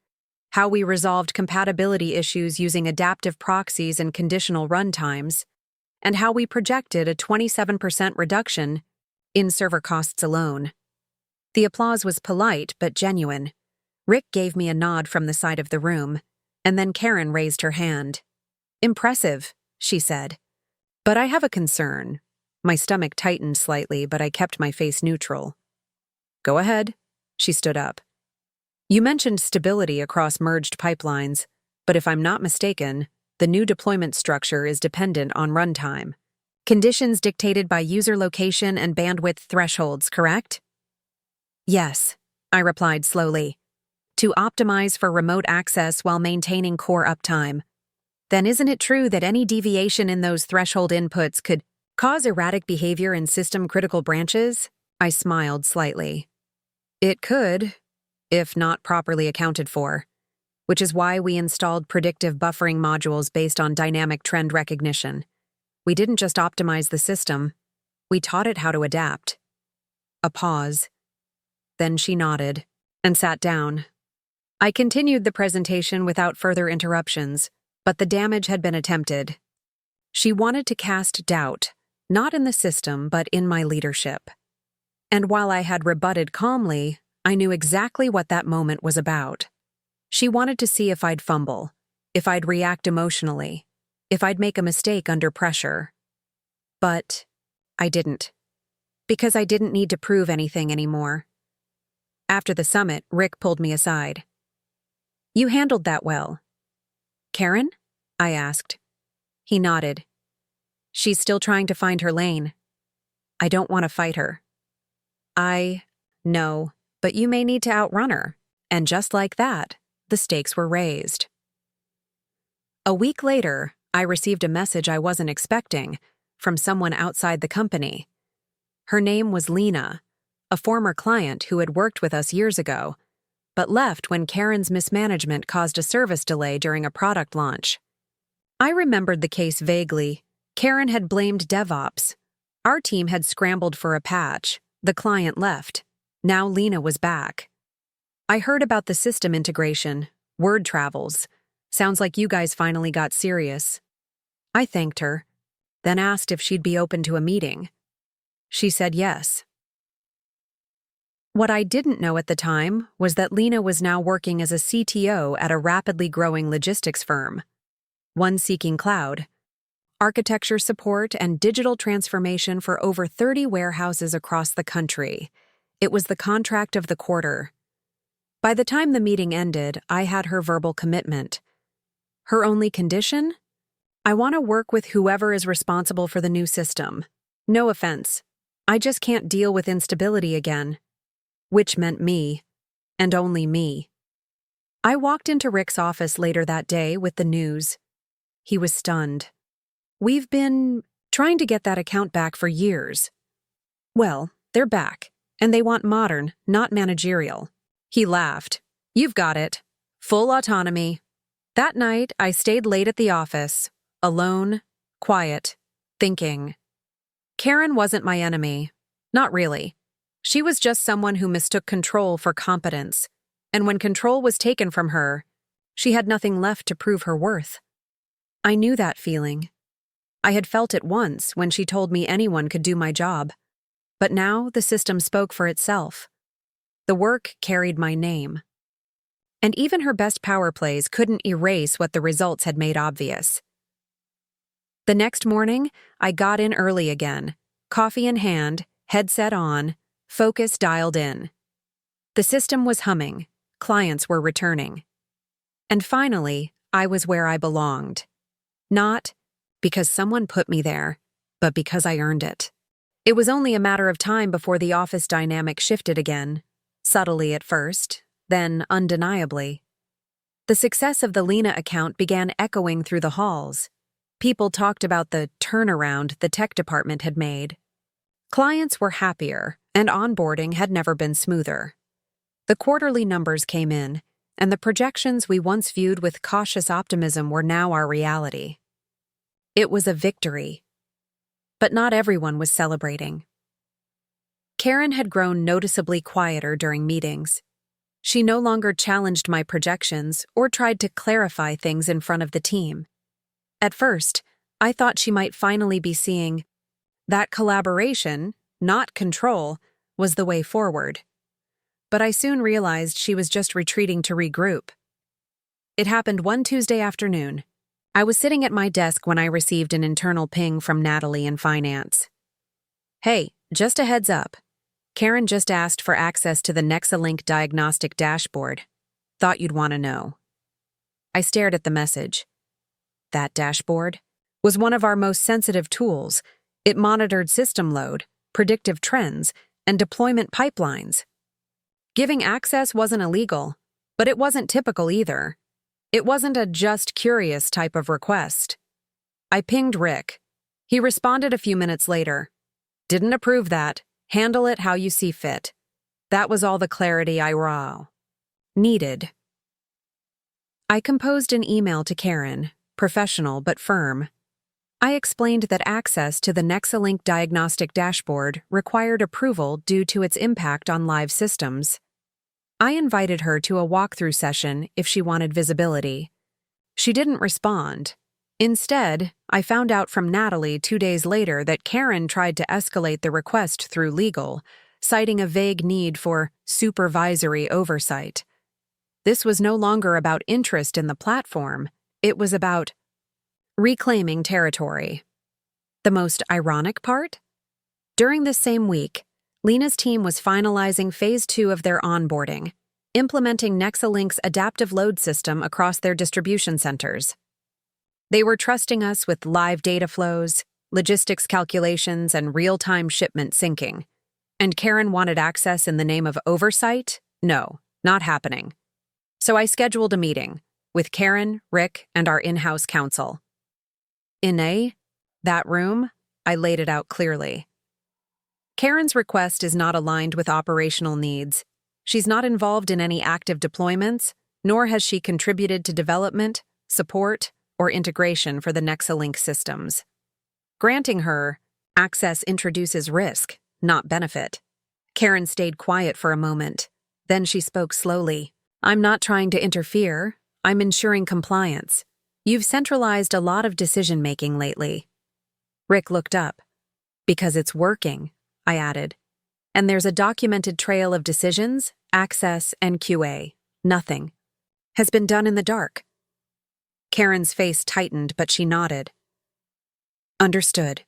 How we resolved compatibility issues using adaptive proxies and conditional runtimes. And how we projected a 27% reduction in server costs alone. The applause was polite but genuine. Rick gave me a nod from the side of the room, and then Karen raised her hand. "Impressive," she said. "But I have a concern." My stomach tightened slightly, but I kept my face neutral. "Go ahead." She stood up. "You mentioned stability across merged pipelines, but if I'm not mistaken, the new deployment structure is dependent on runtime. Conditions dictated by user location and bandwidth thresholds, correct?" "Yes," I replied slowly. "To optimize for remote access while maintaining core uptime. Then isn't it true that any deviation in those threshold inputs could cause erratic behavior in system-critical branches?" I smiled slightly. "It could, if not properly accounted for, which is why we installed predictive buffering modules based on dynamic trend recognition. We didn't just optimize the system, We taught it how to adapt. A pause. Then she nodded and sat down. I continued the presentation without further interruptions, but the damage had been attempted. She wanted to cast doubt, not in the system, but in my leadership. And while I had rebutted calmly, I knew exactly what that moment was about. She wanted to see if I'd fumble, if I'd react emotionally, if I'd make a mistake under pressure. But I didn't, because I didn't need to prove anything anymore. After the summit, Rick pulled me aside. "You handled that well." "Karen?" I asked. He nodded. "She's still trying to find her lane. I don't want to fight her." "I know, but you may need to outrun her." And just like that, the stakes were raised. A week later, I received a message I wasn't expecting from someone outside the company. Her name was Lena, a former client who had worked with us years ago, but left when Karen's mismanagement caused a service delay during a product launch. I remembered the case vaguely. Karen had blamed DevOps. Our team had scrambled for a patch. The client left. Now Lena was back. "I heard about the system integration. Word travels. Sounds like you guys finally got serious." I thanked her, then asked if she'd be open to a meeting. She said yes. What I didn't know at the time was that Lena was now working as a CTO at a rapidly growing logistics firm, one seeking cloud, architecture support, and digital transformation for over 30 warehouses across the country. It was the contract of the quarter. By the time the meeting ended, I had her verbal commitment. Her only condition? "I want to work with whoever is responsible for the new system. No offense. I just can't deal with instability again." Which meant me, and only me. I walked into Rick's office later that day with the news. He was stunned. "We've been trying to get that account back for years." "Well, they're back, and they want modern, not managerial." He laughed. "You've got it. Full autonomy." That night, I stayed late at the office, alone, quiet, thinking. Karen wasn't my enemy. Not really. She was just someone who mistook control for competence, and when control was taken from her, she had nothing left to prove her worth. I knew that feeling. I had felt it once when she told me anyone could do my job, but now the system spoke for itself. The work carried my name. And even her best power plays couldn't erase what the results had made obvious. The next morning, I got in early again, coffee in hand, headset on, focus dialed in. The system was humming, clients were returning. And finally, I was where I belonged. Not because someone put me there, but because I earned it. It was only a matter of time before the office dynamic shifted again, subtly at first, then undeniably. The success of the Lena account began echoing through the halls. People talked about the turnaround the tech department had made. Clients were happier, and onboarding had never been smoother. The quarterly numbers came in, and the projections we once viewed with cautious optimism were now our reality. It was a victory. But not everyone was celebrating. Karen had grown noticeably quieter during meetings. She no longer challenged my projections or tried to clarify things in front of the team. At first, I thought she might finally be seeing that collaboration, not control, was the way forward. But I soon realized she was just retreating to regroup. It happened one Tuesday afternoon. I was sitting at my desk when I received an internal ping from Natalie in finance. "Hey, just a heads up. Karen just asked for access to the Nexalink diagnostic dashboard. Thought you'd want to know." I stared at the message. That dashboard was one of our most sensitive tools. It monitored system load, predictive trends, and deployment pipelines. Giving access wasn't illegal, but it wasn't typical either. It wasn't a just curious type of request. I pinged Rick. He responded a few minutes later. "Didn't approve that. Handle it how you see fit." That was all the clarity I needed. I composed an email to Karen, professional but firm. I explained that access to the Nexalink diagnostic dashboard required approval due to its impact on live systems. I invited her to a walkthrough session if she wanted visibility. She didn't respond. Instead, I found out from Natalie 2 days later that Karen tried to escalate the request through legal, citing a vague need for supervisory oversight. This was no longer about interest in the platform, it was about reclaiming territory. The most ironic part? During this same week, Lena's team was finalizing Phase 2 of their onboarding, implementing Nexalink's adaptive load system across their distribution centers. They were trusting us with live data flows, logistics calculations, and real-time shipment syncing. And Karen wanted access in the name of oversight? No, not happening. So I scheduled a meeting with Karen, Rick, and our in-house counsel. In that room, I laid it out clearly. Karen's request is not aligned with operational needs. She's not involved in any active deployments, nor has she contributed to development, support, or integration for the Nexalink systems. Granting her access introduces risk, not benefit. Karen stayed quiet for a moment. Then she spoke slowly. I'm not trying to interfere. I'm ensuring compliance. You've centralized a lot of decision-making lately. Rick looked up. Because it's working, I added. And there's a documented trail of decisions, access, and QA. Nothing has been done in the dark. Karen's face tightened, but she nodded. Understood.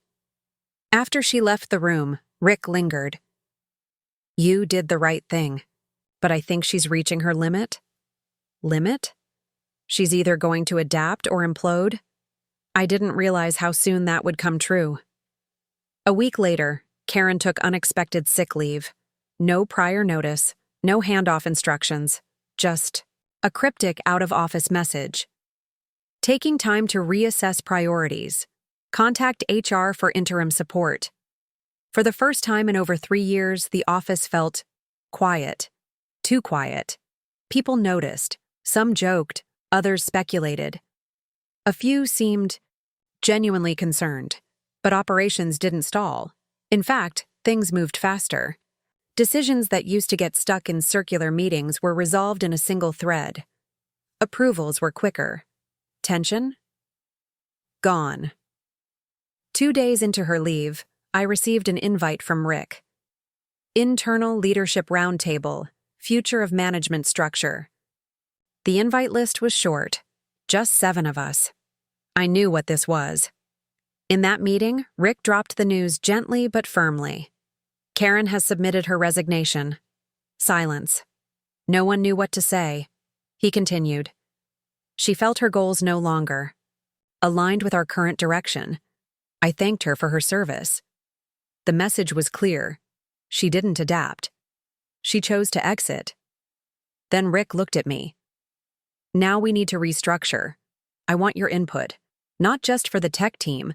After she left the room, Rick lingered. You did the right thing, but I think she's reaching her limit. Limit? She's either going to adapt or implode. I didn't realize how soon that would come true. A week later, Karen took unexpected sick leave. No prior notice, no handoff instructions, just a cryptic out-of-office message. Taking time to reassess priorities. Contact HR for interim support. For the first time in over 3 years, the office felt quiet. Too quiet. People noticed. Some joked. Others speculated. A few seemed genuinely concerned. But operations didn't stall. In fact, things moved faster. Decisions that used to get stuck in circular meetings were resolved in a single thread. Approvals were quicker. Tension? Gone. 2 days into her leave, I received an invite from Rick. Internal Leadership Roundtable, Future of Management Structure. The invite list was short, just 7 of us. I knew what this was. In that meeting, Rick dropped the news gently but firmly. Karen has submitted her resignation. Silence. No one knew what to say. He continued. She felt her goals no longer aligned with our current direction. I thanked her for her service. The message was clear. She didn't adapt. She chose to exit. Then Rick looked at me. Now we need to restructure. I want your input, not just for the tech team,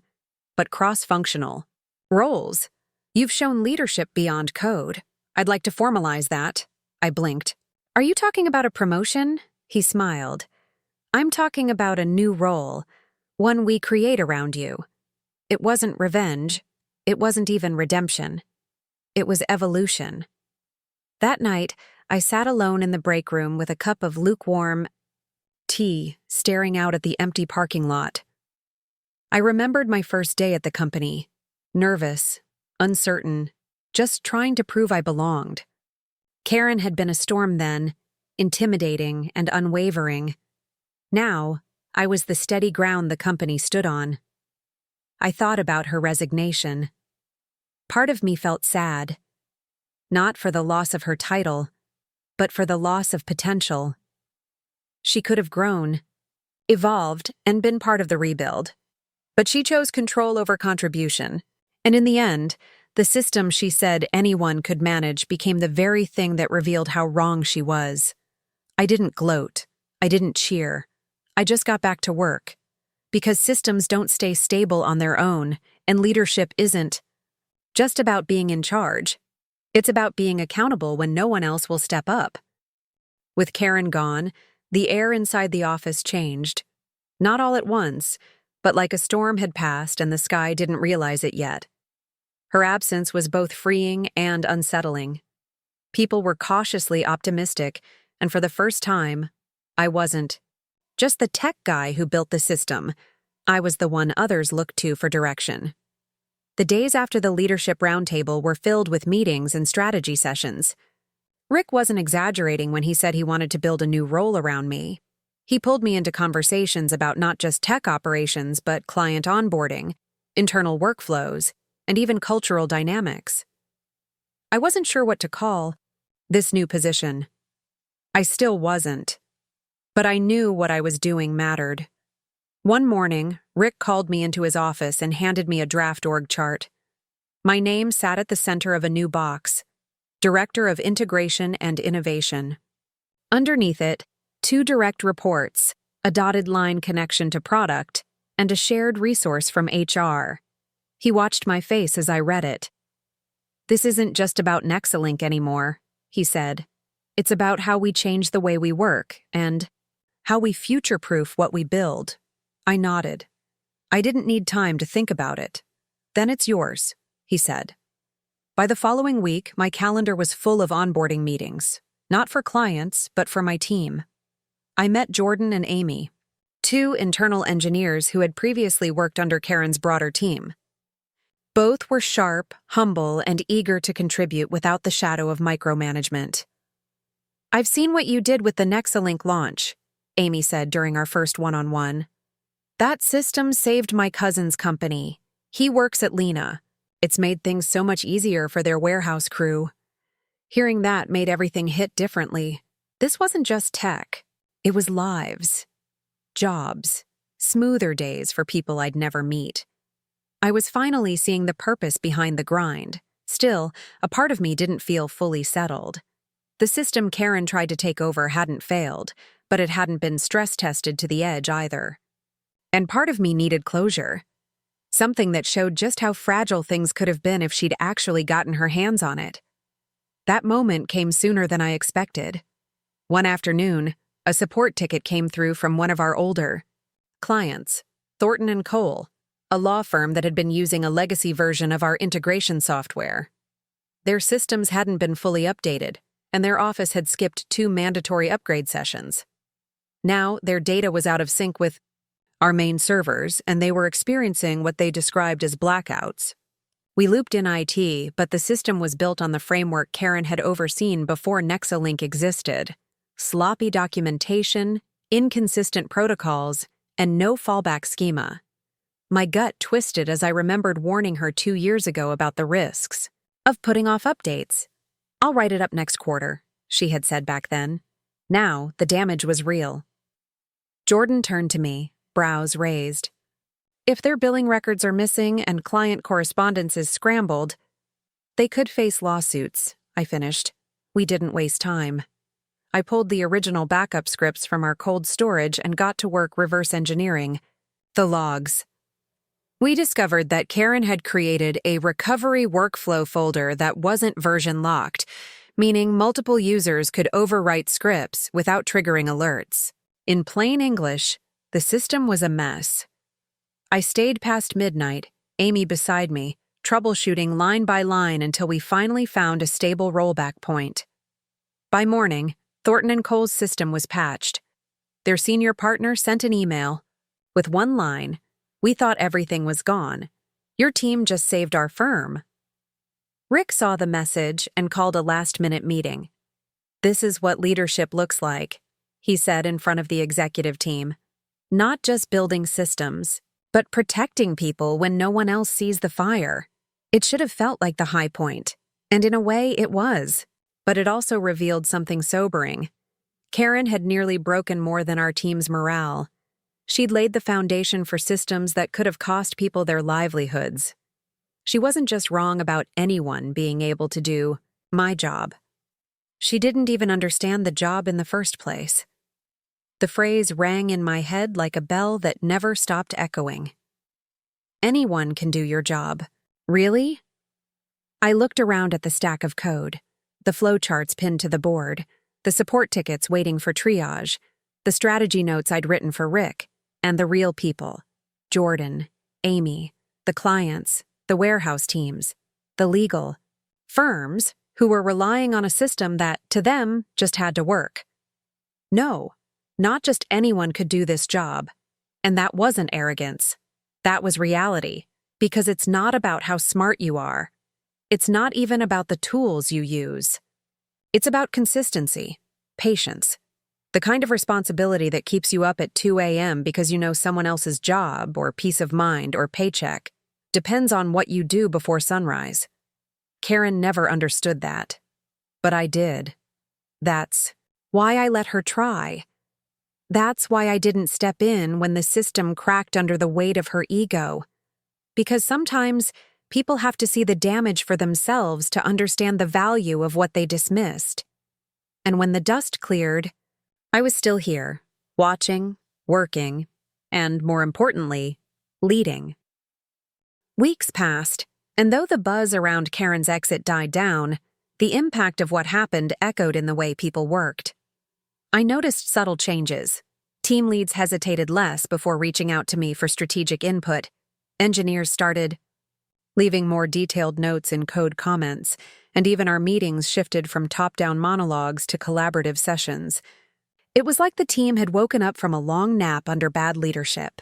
but cross-functional roles. You've shown leadership beyond code. I'd like to formalize that. I blinked. Are you talking about a promotion? He smiled. I'm talking about a new role, one we create around you. It wasn't revenge. It wasn't even redemption. It was evolution. That night, I sat alone in the break room with a cup of lukewarm tea, staring out at the empty parking lot. I remembered my first day at the company, nervous, uncertain, just trying to prove I belonged. Karen had been a storm then, intimidating and unwavering. Now, I was the steady ground the company stood on. I thought about her resignation. Part of me felt sad, not for the loss of her title, but for the loss of potential. She could have grown, evolved, and been part of the rebuild. But she chose control over contribution, and in the end, the system she said anyone could manage became the very thing that revealed how wrong she was. I didn't gloat. I didn't cheer. I just got back to work. Because systems don't stay stable on their own, and leadership isn't just about being in charge. It's about being accountable when no one else will step up. With Karen gone, the air inside the office changed. Not all at once, but like a storm had passed and the sky didn't realize it yet. Her absence was both freeing and unsettling. People were cautiously optimistic, and for the first time, I wasn't. Just the tech guy who built the system. I was the one others looked to for direction. The days after the leadership roundtable were filled with meetings and strategy sessions. Rick wasn't exaggerating when he said he wanted to build a new role around me. He pulled me into conversations about not just tech operations, but client onboarding, internal workflows, and even cultural dynamics. I wasn't sure what to call this new position. I still wasn't. But I knew what I was doing mattered. One morning, Rick called me into his office and handed me a draft org chart. My name sat at the center of a new box, Director of Integration and Innovation. Underneath it, 2 direct reports, a dotted line connection to product, and a shared resource from HR. He watched my face as I read it. "This isn't just about Nexalink anymore," he said. "It's about how we change the way we work and how we future-proof what we build." I nodded. "I didn't need time to think about it." "Then it's yours," he said. By the following week, my calendar was full of onboarding meetings, not for clients, but for my team. I met Jordan and Amy, 2 internal engineers who had previously worked under Karen's broader team. Both were sharp, humble, and eager to contribute without the shadow of micromanagement. "I've seen what you did with the Nexalink launch," Amy said during our first one-on-one. "That system saved my cousin's company. He works at Lena. It's made things so much easier for their warehouse crew." Hearing that made everything hit differently. This wasn't just tech. It was lives. Jobs. Smoother days for people I'd never meet. I was finally seeing the purpose behind the grind. Still, a part of me didn't feel fully settled. The system Karen tried to take over hadn't failed, but it hadn't been stress-tested to the edge either. And part of me needed closure. Something that showed just how fragile things could have been if she'd actually gotten her hands on it. That moment came sooner than I expected. One afternoon, a support ticket came through from one of our older clients, Thornton & Cole, a law firm that had been using a legacy version of our integration software. Their systems hadn't been fully updated, and their office had skipped 2 mandatory upgrade sessions. Now, their data was out of sync with our main servers, and they were experiencing what they described as blackouts. We looped in IT, but the system was built on the framework Karen had overseen before Nexalink existed. Sloppy documentation, inconsistent protocols, and no fallback schema. My gut twisted as I remembered warning her 2 years ago about the risks of putting off updates. "I'll write it up next quarter," she had said back then. Now, the damage was real. Jordan turned to me, brows raised. "If their billing records are missing and client correspondence is scrambled, they could face lawsuits," I finished. We didn't waste time. I pulled the original backup scripts from our cold storage and got to work reverse engineering the logs. We discovered that Karen had created a recovery workflow folder that wasn't version locked, meaning multiple users could overwrite scripts without triggering alerts. In plain English, the system was a mess. I stayed past midnight, Amy beside me, troubleshooting line by line until we finally found a stable rollback point. By morning, Thornton & Cole's system was patched. Their senior partner sent an email. With one line, "We thought everything was gone. Your team just saved our firm." Rick saw the message and called a last-minute meeting. "This is what leadership looks like," he said in front of the executive team. "Not just building systems, but protecting people when no one else sees the fire." It should have felt like the high point, and in a way it was, but it also revealed something sobering. Karen had nearly broken more than our team's morale. She'd laid the foundation for systems that could have cost people their livelihoods. She wasn't just wrong about anyone being able to do my job. She didn't even understand the job in the first place. The phrase rang in my head like a bell that never stopped echoing. Anyone can do your job. Really? I looked around at the stack of code, the flowcharts pinned to the board, the support tickets waiting for triage, the strategy notes I'd written for Rick, and the real people. Jordan, Amy, the clients, the warehouse teams, the legal firms who were relying on a system that, to them, just had to work. No, not just anyone could do this job. And that wasn't arrogance. That was reality, because it's not about how smart you are. It's not even about the tools you use. It's about consistency, patience, the kind of responsibility that keeps you up at 2 a.m. because you know someone else's job or peace of mind or paycheck depends on what you do before sunrise. Karen never understood that. But I did. That's why I let her try. That's why I didn't step in when the system cracked under the weight of her ego. Because sometimes people have to see the damage for themselves to understand the value of what they dismissed. And when the dust cleared, I was still here, watching, working, and more importantly, leading. Weeks passed, and though the buzz around Karen's exit died down, the impact of what happened echoed in the way people worked. I noticed subtle changes. Team leads hesitated less before reaching out to me for strategic input. Engineers started leaving more detailed notes in code comments, and even our meetings shifted from top-down monologues to collaborative sessions. It was like the team had woken up from a long nap under bad leadership.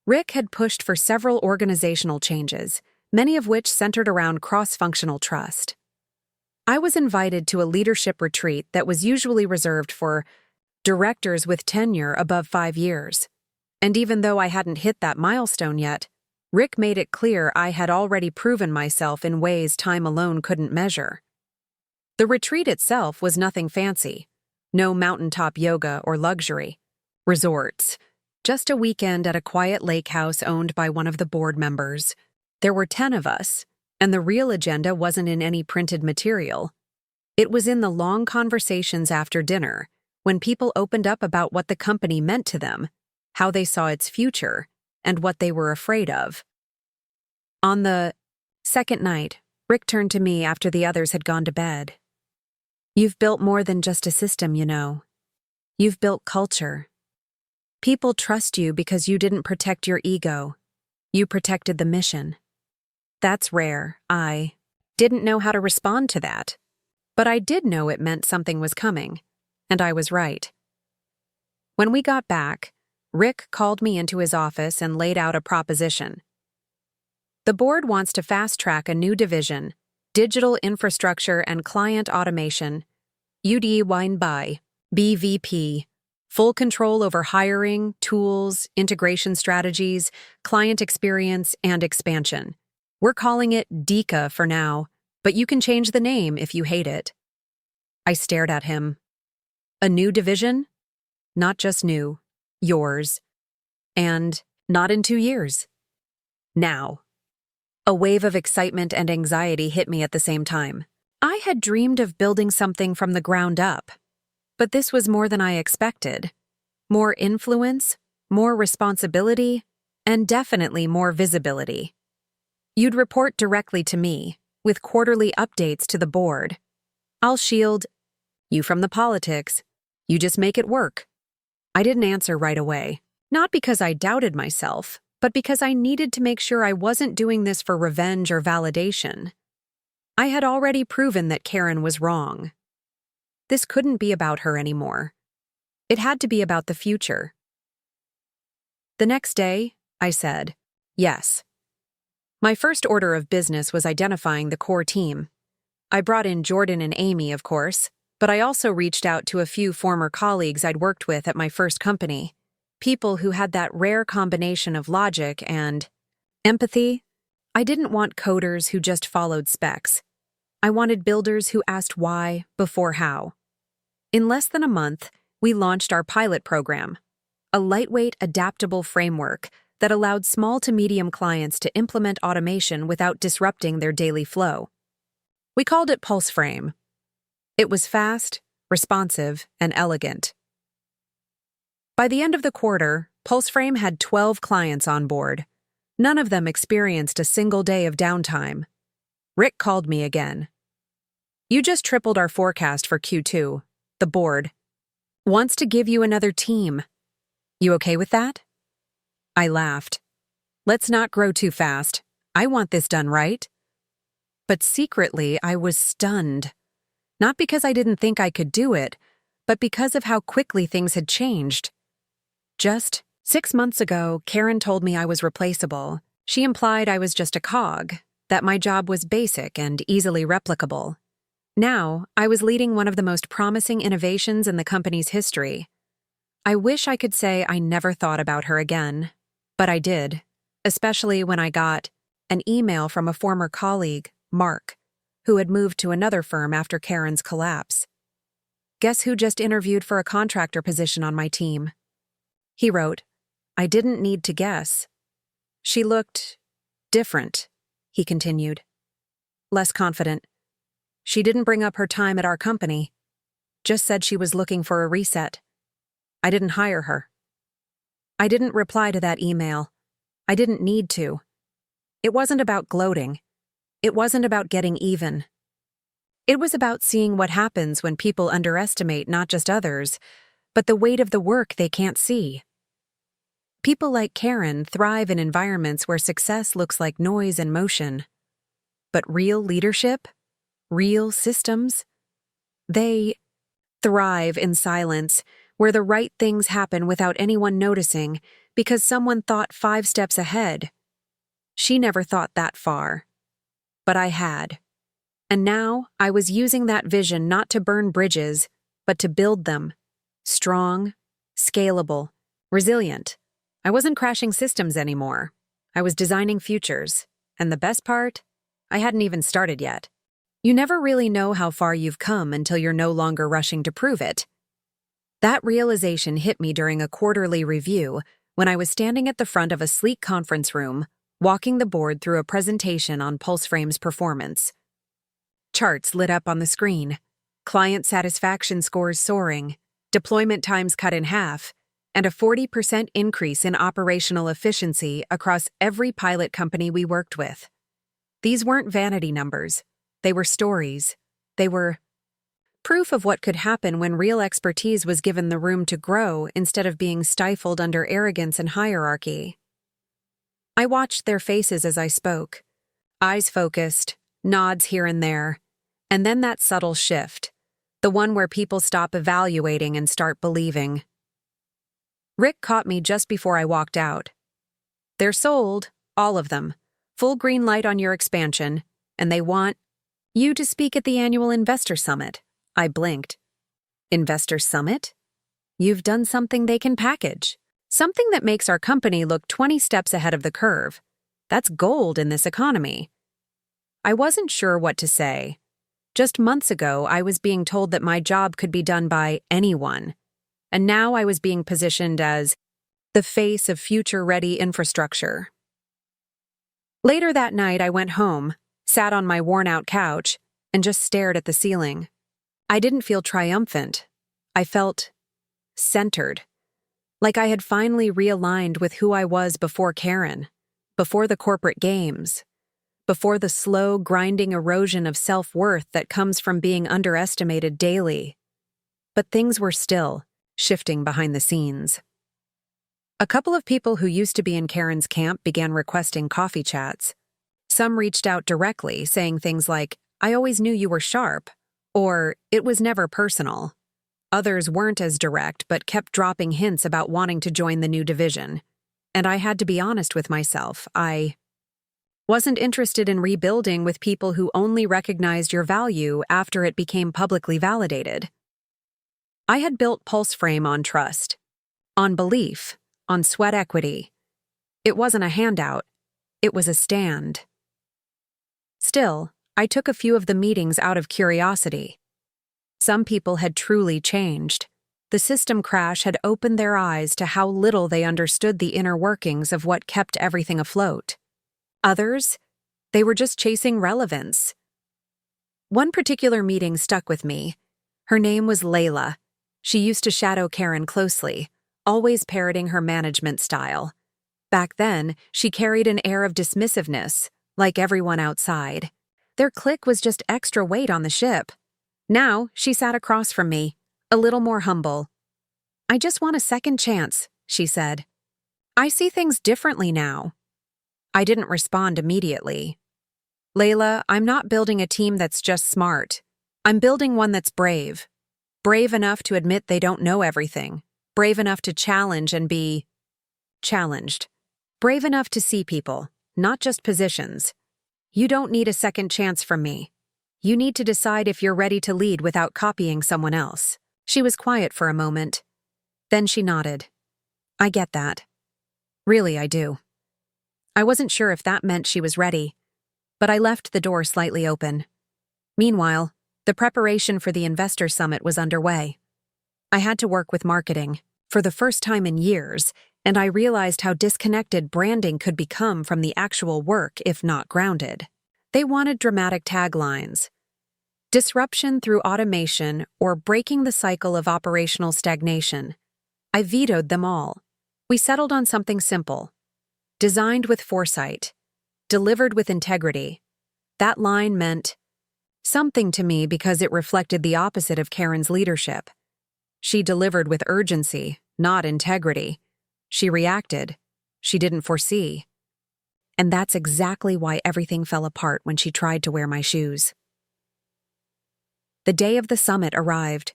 Rick had pushed for several organizational changes, many of which centered around cross-functional trust. I was invited to a leadership retreat that was usually reserved for directors with tenure above 5 years. And even though I hadn't hit that milestone yet, Rick made it clear I had already proven myself in ways time alone couldn't measure. The retreat itself was nothing fancy. No mountaintop yoga or luxury resorts. Just a weekend at a quiet lake house owned by one of the board members. There were 10 of us, and the real agenda wasn't in any printed material. It was in the long conversations after dinner, when people opened up about what the company meant to them, how they saw its future, and what they were afraid of. On the second night, Rick turned to me after the others had gone to bed. "You've built more than just a system, you know. You've built culture. People trust you because you didn't protect your ego. You protected the mission. That's rare. I didn't know how to respond to that. But I did know it meant something was coming, and I was right." When we got back, Rick called me into his office and laid out a proposition. The board wants to fast-track a new division, Digital Infrastructure and Client Automation, UD Wine by BVP, full control over hiring, tools, integration strategies, client experience, and expansion. We're calling it DICA for now, but you can change the name if you hate it. I stared at him. A new division? Not just new, yours. And not in 2 years. Now. A wave of excitement and anxiety hit me at the same time. I had dreamed of building something from the ground up. But this was more than I expected. More influence, more responsibility, and definitely more visibility. You'd report directly to me, with quarterly updates to the board. I'll shield you from the politics. You just make it work. I didn't answer right away, not because I doubted myself, but because I needed to make sure I wasn't doing this for revenge or validation. I had already proven that Karen was wrong. This couldn't be about her anymore. It had to be about the future. The next day, I said, yes. My first order of business was identifying the core team. I brought in Jordan and Amy, of course, but I also reached out to a few former colleagues I'd worked with at my first company, people who had that rare combination of logic and empathy. I didn't want coders who just followed specs. I wanted builders who asked why before how. In less than a month, we launched our pilot program, a lightweight, adaptable framework that allowed small to medium clients to implement automation without disrupting their daily flow. We called it PulseFrame. It was fast, responsive, and elegant. By the end of the quarter, PulseFrame had 12 clients on board. None of them experienced a single day of downtime. Rick called me again. "You just tripled our forecast for Q2. The board wants to give you another team. You okay with that?" I laughed. Let's not grow too fast. I want this done right. But secretly, I was stunned. Not because I didn't think I could do it, but because of how quickly things had changed. Just 6 months ago, Karen told me I was replaceable. She implied I was just a cog, that my job was basic and easily replicable. Now, I was leading one of the most promising innovations in the company's history. I wish I could say I never thought about her again, but I did, especially when I got an email from a former colleague, Mark, who had moved to another firm after Karen's collapse. Guess who just interviewed for a contractor position on my team? He wrote, I didn't need to guess. She looked different, he continued. Less confident. She didn't bring up her time at our company, just said she was looking for a reset. I didn't hire her. I didn't reply to that email. I didn't need to. It wasn't about gloating. It wasn't about getting even. It was about seeing what happens when people underestimate not just others, but the weight of the work they can't see. People like Karen thrive in environments where success looks like noise and motion. But real leadership, real systems, they thrive in silence, where the right things happen without anyone noticing because someone thought 5 steps ahead. She never thought that far. But I had. And now I was using that vision not to burn bridges, but to build them. Strong, scalable, resilient. I wasn't crashing systems anymore. I was designing futures. And the best part? I hadn't even started yet. You never really know how far you've come until you're no longer rushing to prove it. That realization hit me during a quarterly review when I was standing at the front of a sleek conference room, walking the board through a presentation on PulseFrame's performance. Charts lit up on the screen, client satisfaction scores soaring, deployment times cut in half, and a 40% increase in operational efficiency across every pilot company we worked with. These weren't vanity numbers. They were stories. They were proof of what could happen when real expertise was given the room to grow instead of being stifled under arrogance and hierarchy. I watched their faces as I spoke, eyes focused, nods here and there, and then that subtle shift, the one where people stop evaluating and start believing. Rick caught me just before I walked out. They're sold, all of them, full green light on your expansion, and they want you to speak at the annual Investor Summit. I blinked. Investor Summit? You've done something they can package. Something that makes our company look 20 steps ahead of the curve. That's gold in this economy. I wasn't sure what to say. Just months ago, I was being told that my job could be done by anyone. And now I was being positioned as the face of future-ready infrastructure. Later that night, I went home, sat on my worn-out couch, and just stared at the ceiling. I didn't feel triumphant. I felt centered. Like I had finally realigned with who I was before Karen, before the corporate games, before the slow, grinding erosion of self-worth that comes from being underestimated daily. But things were still shifting behind the scenes. A couple of people who used to be in Karen's camp began requesting coffee chats. Some reached out directly, saying things like, "I always knew you were sharp," or "It was never personal." Others weren't as direct but kept dropping hints about wanting to join the new division. And I had to be honest with myself. I wasn't interested in rebuilding with people who only recognized your value after it became publicly validated. I had built PulseFrame on trust, on belief, on sweat equity. It wasn't a handout. It was a stand. Still, I took a few of the meetings out of curiosity. Some people had truly changed. The system crash had opened their eyes to how little they understood the inner workings of what kept everything afloat. Others, they were just chasing relevance. One particular meeting stuck with me. Her name was Layla. She used to shadow Karen closely, always parroting her management style. Back then, she carried an air of dismissiveness, like everyone outside. Their clique was just extra weight on the ship. Now, she sat across from me, a little more humble. "I just want a second chance," she said. "I see things differently now." I didn't respond immediately. Layla, I'm not building a team that's just smart. I'm building one that's brave. Brave enough to admit they don't know everything. Brave enough to challenge and be challenged. Brave enough to see people, not just positions. You don't need a second chance from me. You need to decide if you're ready to lead without copying someone else. She was quiet for a moment. Then she nodded. I get that. Really, I do. I wasn't sure if that meant she was ready, but I left the door slightly open. Meanwhile, the preparation for the investor summit was underway. I had to work with marketing, for the first time in years, and I realized how disconnected branding could become from the actual work if not grounded. They wanted dramatic taglines. Disruption through automation or breaking the cycle of operational stagnation. I vetoed them all. We settled on something simple. Designed with foresight. Delivered with integrity. That line meant something to me because it reflected the opposite of Karen's leadership. She delivered with urgency, not integrity. She reacted. She didn't foresee. And that's exactly why everything fell apart when she tried to wear my shoes. The day of the summit arrived.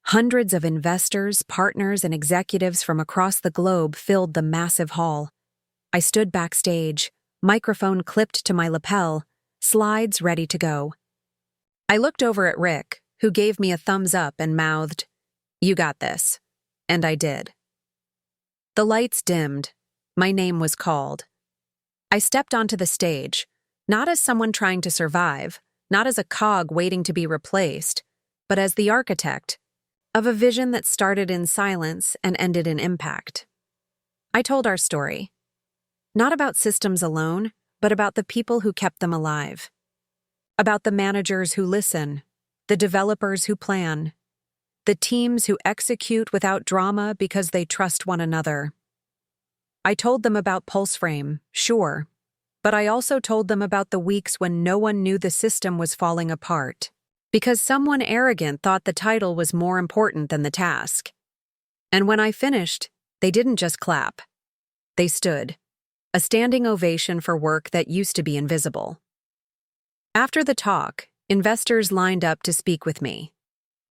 Hundreds of investors, partners, and executives from across the globe filled the massive hall. I stood backstage, microphone clipped to my lapel, slides ready to go. I looked over at Rick, who gave me a thumbs up and mouthed, "You got this." And I did. The lights dimmed. My name was called. I stepped onto the stage, not as someone trying to survive, not as a cog waiting to be replaced, but as the architect of a vision that started in silence and ended in impact. I told our story. Not about systems alone, but about the people who kept them alive. About the managers who listen, the developers who plan, the teams who execute without drama because they trust one another. I told them about PulseFrame, sure, but I also told them about the weeks when no one knew the system was falling apart, because someone arrogant thought the title was more important than the task. And when I finished, they didn't just clap. They stood. A standing ovation for work that used to be invisible. After the talk, investors lined up to speak with me.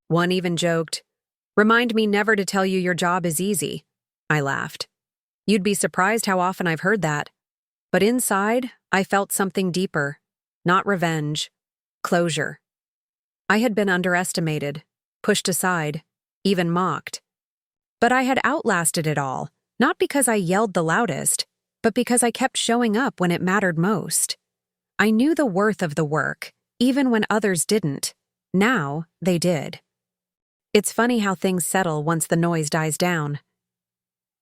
One even joked, "Remind me never to tell you your job is easy." I laughed. You'd be surprised how often I've heard that. But inside, I felt something deeper. Not revenge. Closure. I had been underestimated, pushed aside, even mocked. But I had outlasted it all, not because I yelled the loudest, but because I kept showing up when it mattered most. I knew the worth of the work, even when others didn't. Now, they did. It's funny how things settle once the noise dies down.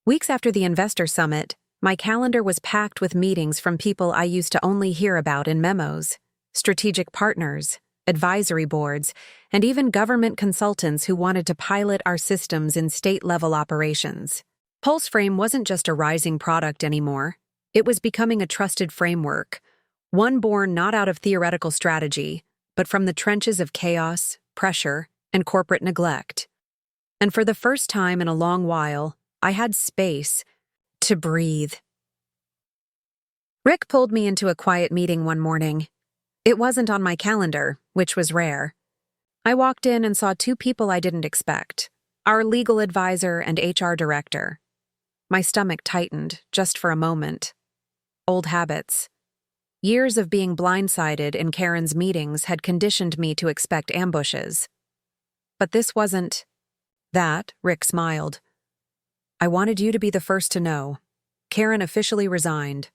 Weeks after the investor summit, my calendar was packed with meetings from people I used to only hear about in memos, strategic partners, advisory boards, and even government consultants who wanted to pilot our systems in state-level operations. PulseFrame wasn't just a rising product anymore. It was becoming a trusted framework, one born not out of theoretical strategy, but from the trenches of chaos, pressure, and corporate neglect. And for the first time in a long while, I had space to breathe. Rick pulled me into a quiet meeting one morning. It wasn't on my calendar, which was rare. I walked in and saw two people I didn't expect, our legal advisor and HR director. My stomach tightened, just for a moment. Old habits. Years of being blindsided in Karen's meetings had conditioned me to expect ambushes. But this wasn't that, Rick smiled. I wanted you to be the first to know. Karen officially resigned.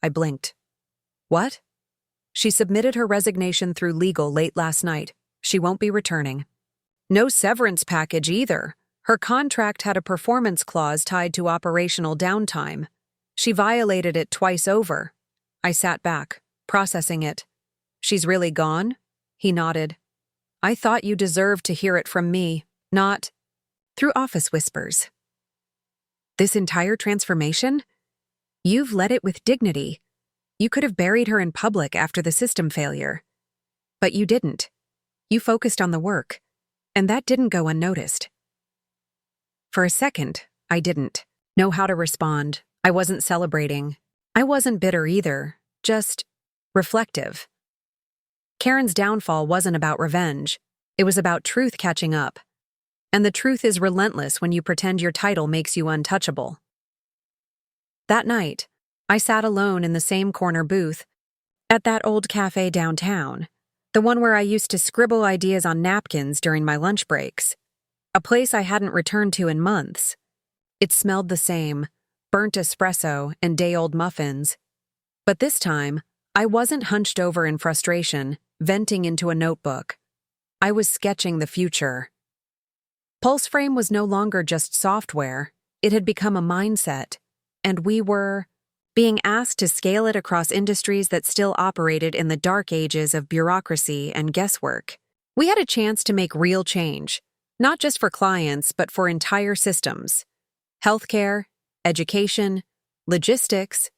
I blinked. What? She submitted her resignation through legal late last night. She won't be returning. No severance package either. Her contract had a performance clause tied to operational downtime. She violated it twice over. I sat back, processing it. She's really gone? He nodded. I thought you deserved to hear it from me, not through office whispers. This entire transformation? You've led it with dignity. You could have buried her in public after the system failure. But you didn't. You focused on the work, and that didn't go unnoticed. For a second, I didn't know how to respond. I wasn't celebrating. I wasn't bitter either, just reflective. Karen's downfall wasn't about revenge. It was about truth catching up. And the truth is relentless when you pretend your title makes you untouchable. That night, I sat alone in the same corner booth at that old cafe downtown, the one where I used to scribble ideas on napkins during my lunch breaks, a place I hadn't returned to in months. It smelled the same, burnt espresso and day-old muffins. But this time, I wasn't hunched over in frustration, venting into a notebook. I was sketching the future. PulseFrame was no longer just software, it had become a mindset, and we were being asked to scale it across industries that still operated in the dark ages of bureaucracy and guesswork. We had a chance to make real change, not just for clients, but for entire systems. Healthcare, education, logistics,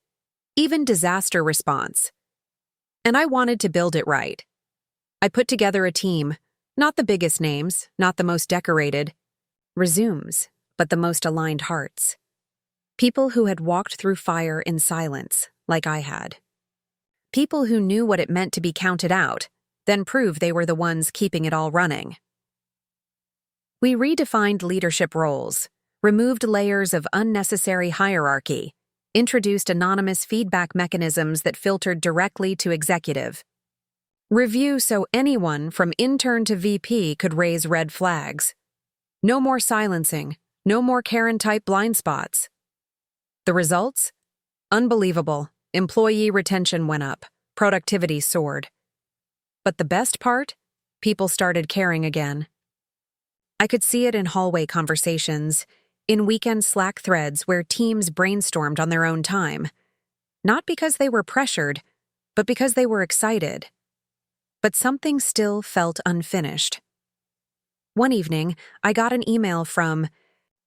even disaster response. And I wanted to build it right. I put together a team, not the biggest names, not the most decorated resumes, but the most aligned hearts. People who had walked through fire in silence, like I had. People who knew what it meant to be counted out, then prove they were the ones keeping it all running. We redefined leadership roles, removed layers of unnecessary hierarchy, introduced anonymous feedback mechanisms that filtered directly to executive. Review so anyone from intern to VP could raise red flags. No more silencing, no more Karen-type blind spots. The results? Unbelievable. Employee retention went up, productivity soared. But the best part? People started caring again. I could see it in hallway conversations, in weekend Slack threads where teams brainstormed on their own time. Not because they were pressured, but because they were excited. But something still felt unfinished. One evening, I got an email from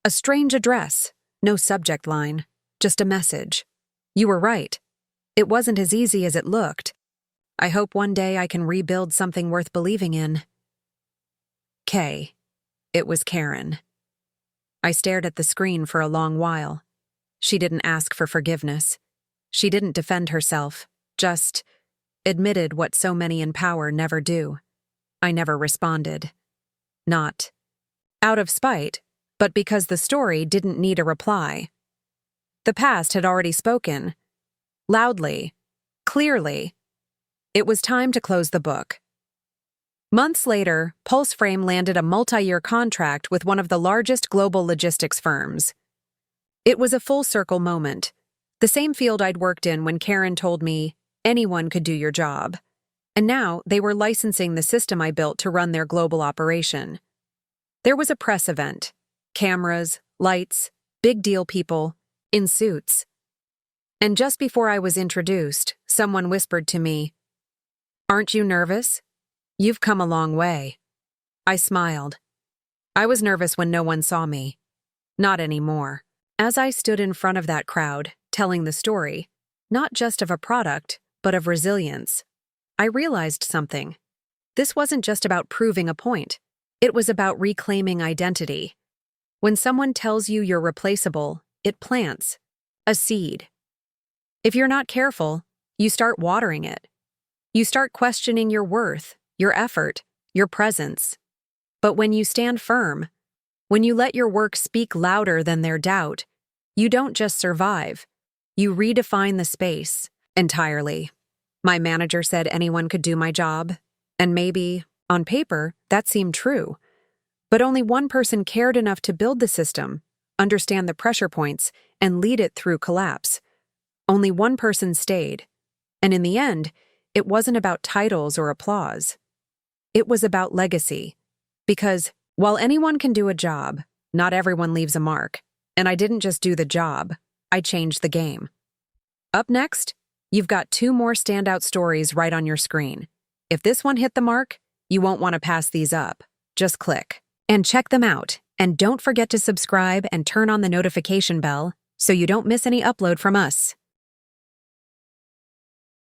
a strange address, no subject line, just a message. You were right. It wasn't as easy as it looked. I hope one day I can rebuild something worth believing in. K. It was Karen. I stared at the screen for a long while. She didn't ask for forgiveness. She didn't defend herself, just admitted what so many in power never do. I never responded. Not out of spite, but because the story didn't need a reply. The past had already spoken. Loudly. Clearly. It was time to close the book. Months later, PulseFrame landed a multi-year contract with one of the largest global logistics firms. It was a full-circle moment, the same field I'd worked in when Karen told me anyone could do your job. And now they were licensing the system I built to run their global operation. There was a press event. Cameras, lights, big deal people, in suits. And just before I was introduced, someone whispered to me, "Aren't you nervous? You've come a long way." I smiled. I was nervous when no one saw me. Not anymore. As I stood in front of that crowd, telling the story, not just of a product, but of resilience, I realized something. This wasn't just about proving a point. It was about reclaiming identity. When someone tells you you're replaceable, it plants a seed. If you're not careful, you start watering it. You start questioning your worth, your effort, your presence. But when you stand firm, when you let your work speak louder than their doubt, you don't just survive, you redefine the space entirely. My manager said anyone could do my job, and maybe, on paper, that seemed true. But only one person cared enough to build the system, understand the pressure points, and lead it through collapse. Only one person stayed. And in the end, it wasn't about titles or applause. It was about legacy. Because while anyone can do a job, not everyone leaves a mark. And I didn't just do the job, I changed the game. Up next, you've got 2 more standout stories right on your screen. If this one hit the mark, you won't want to pass these up. Just click and check them out. And don't forget to subscribe and turn on the notification bell so you don't miss any upload from us.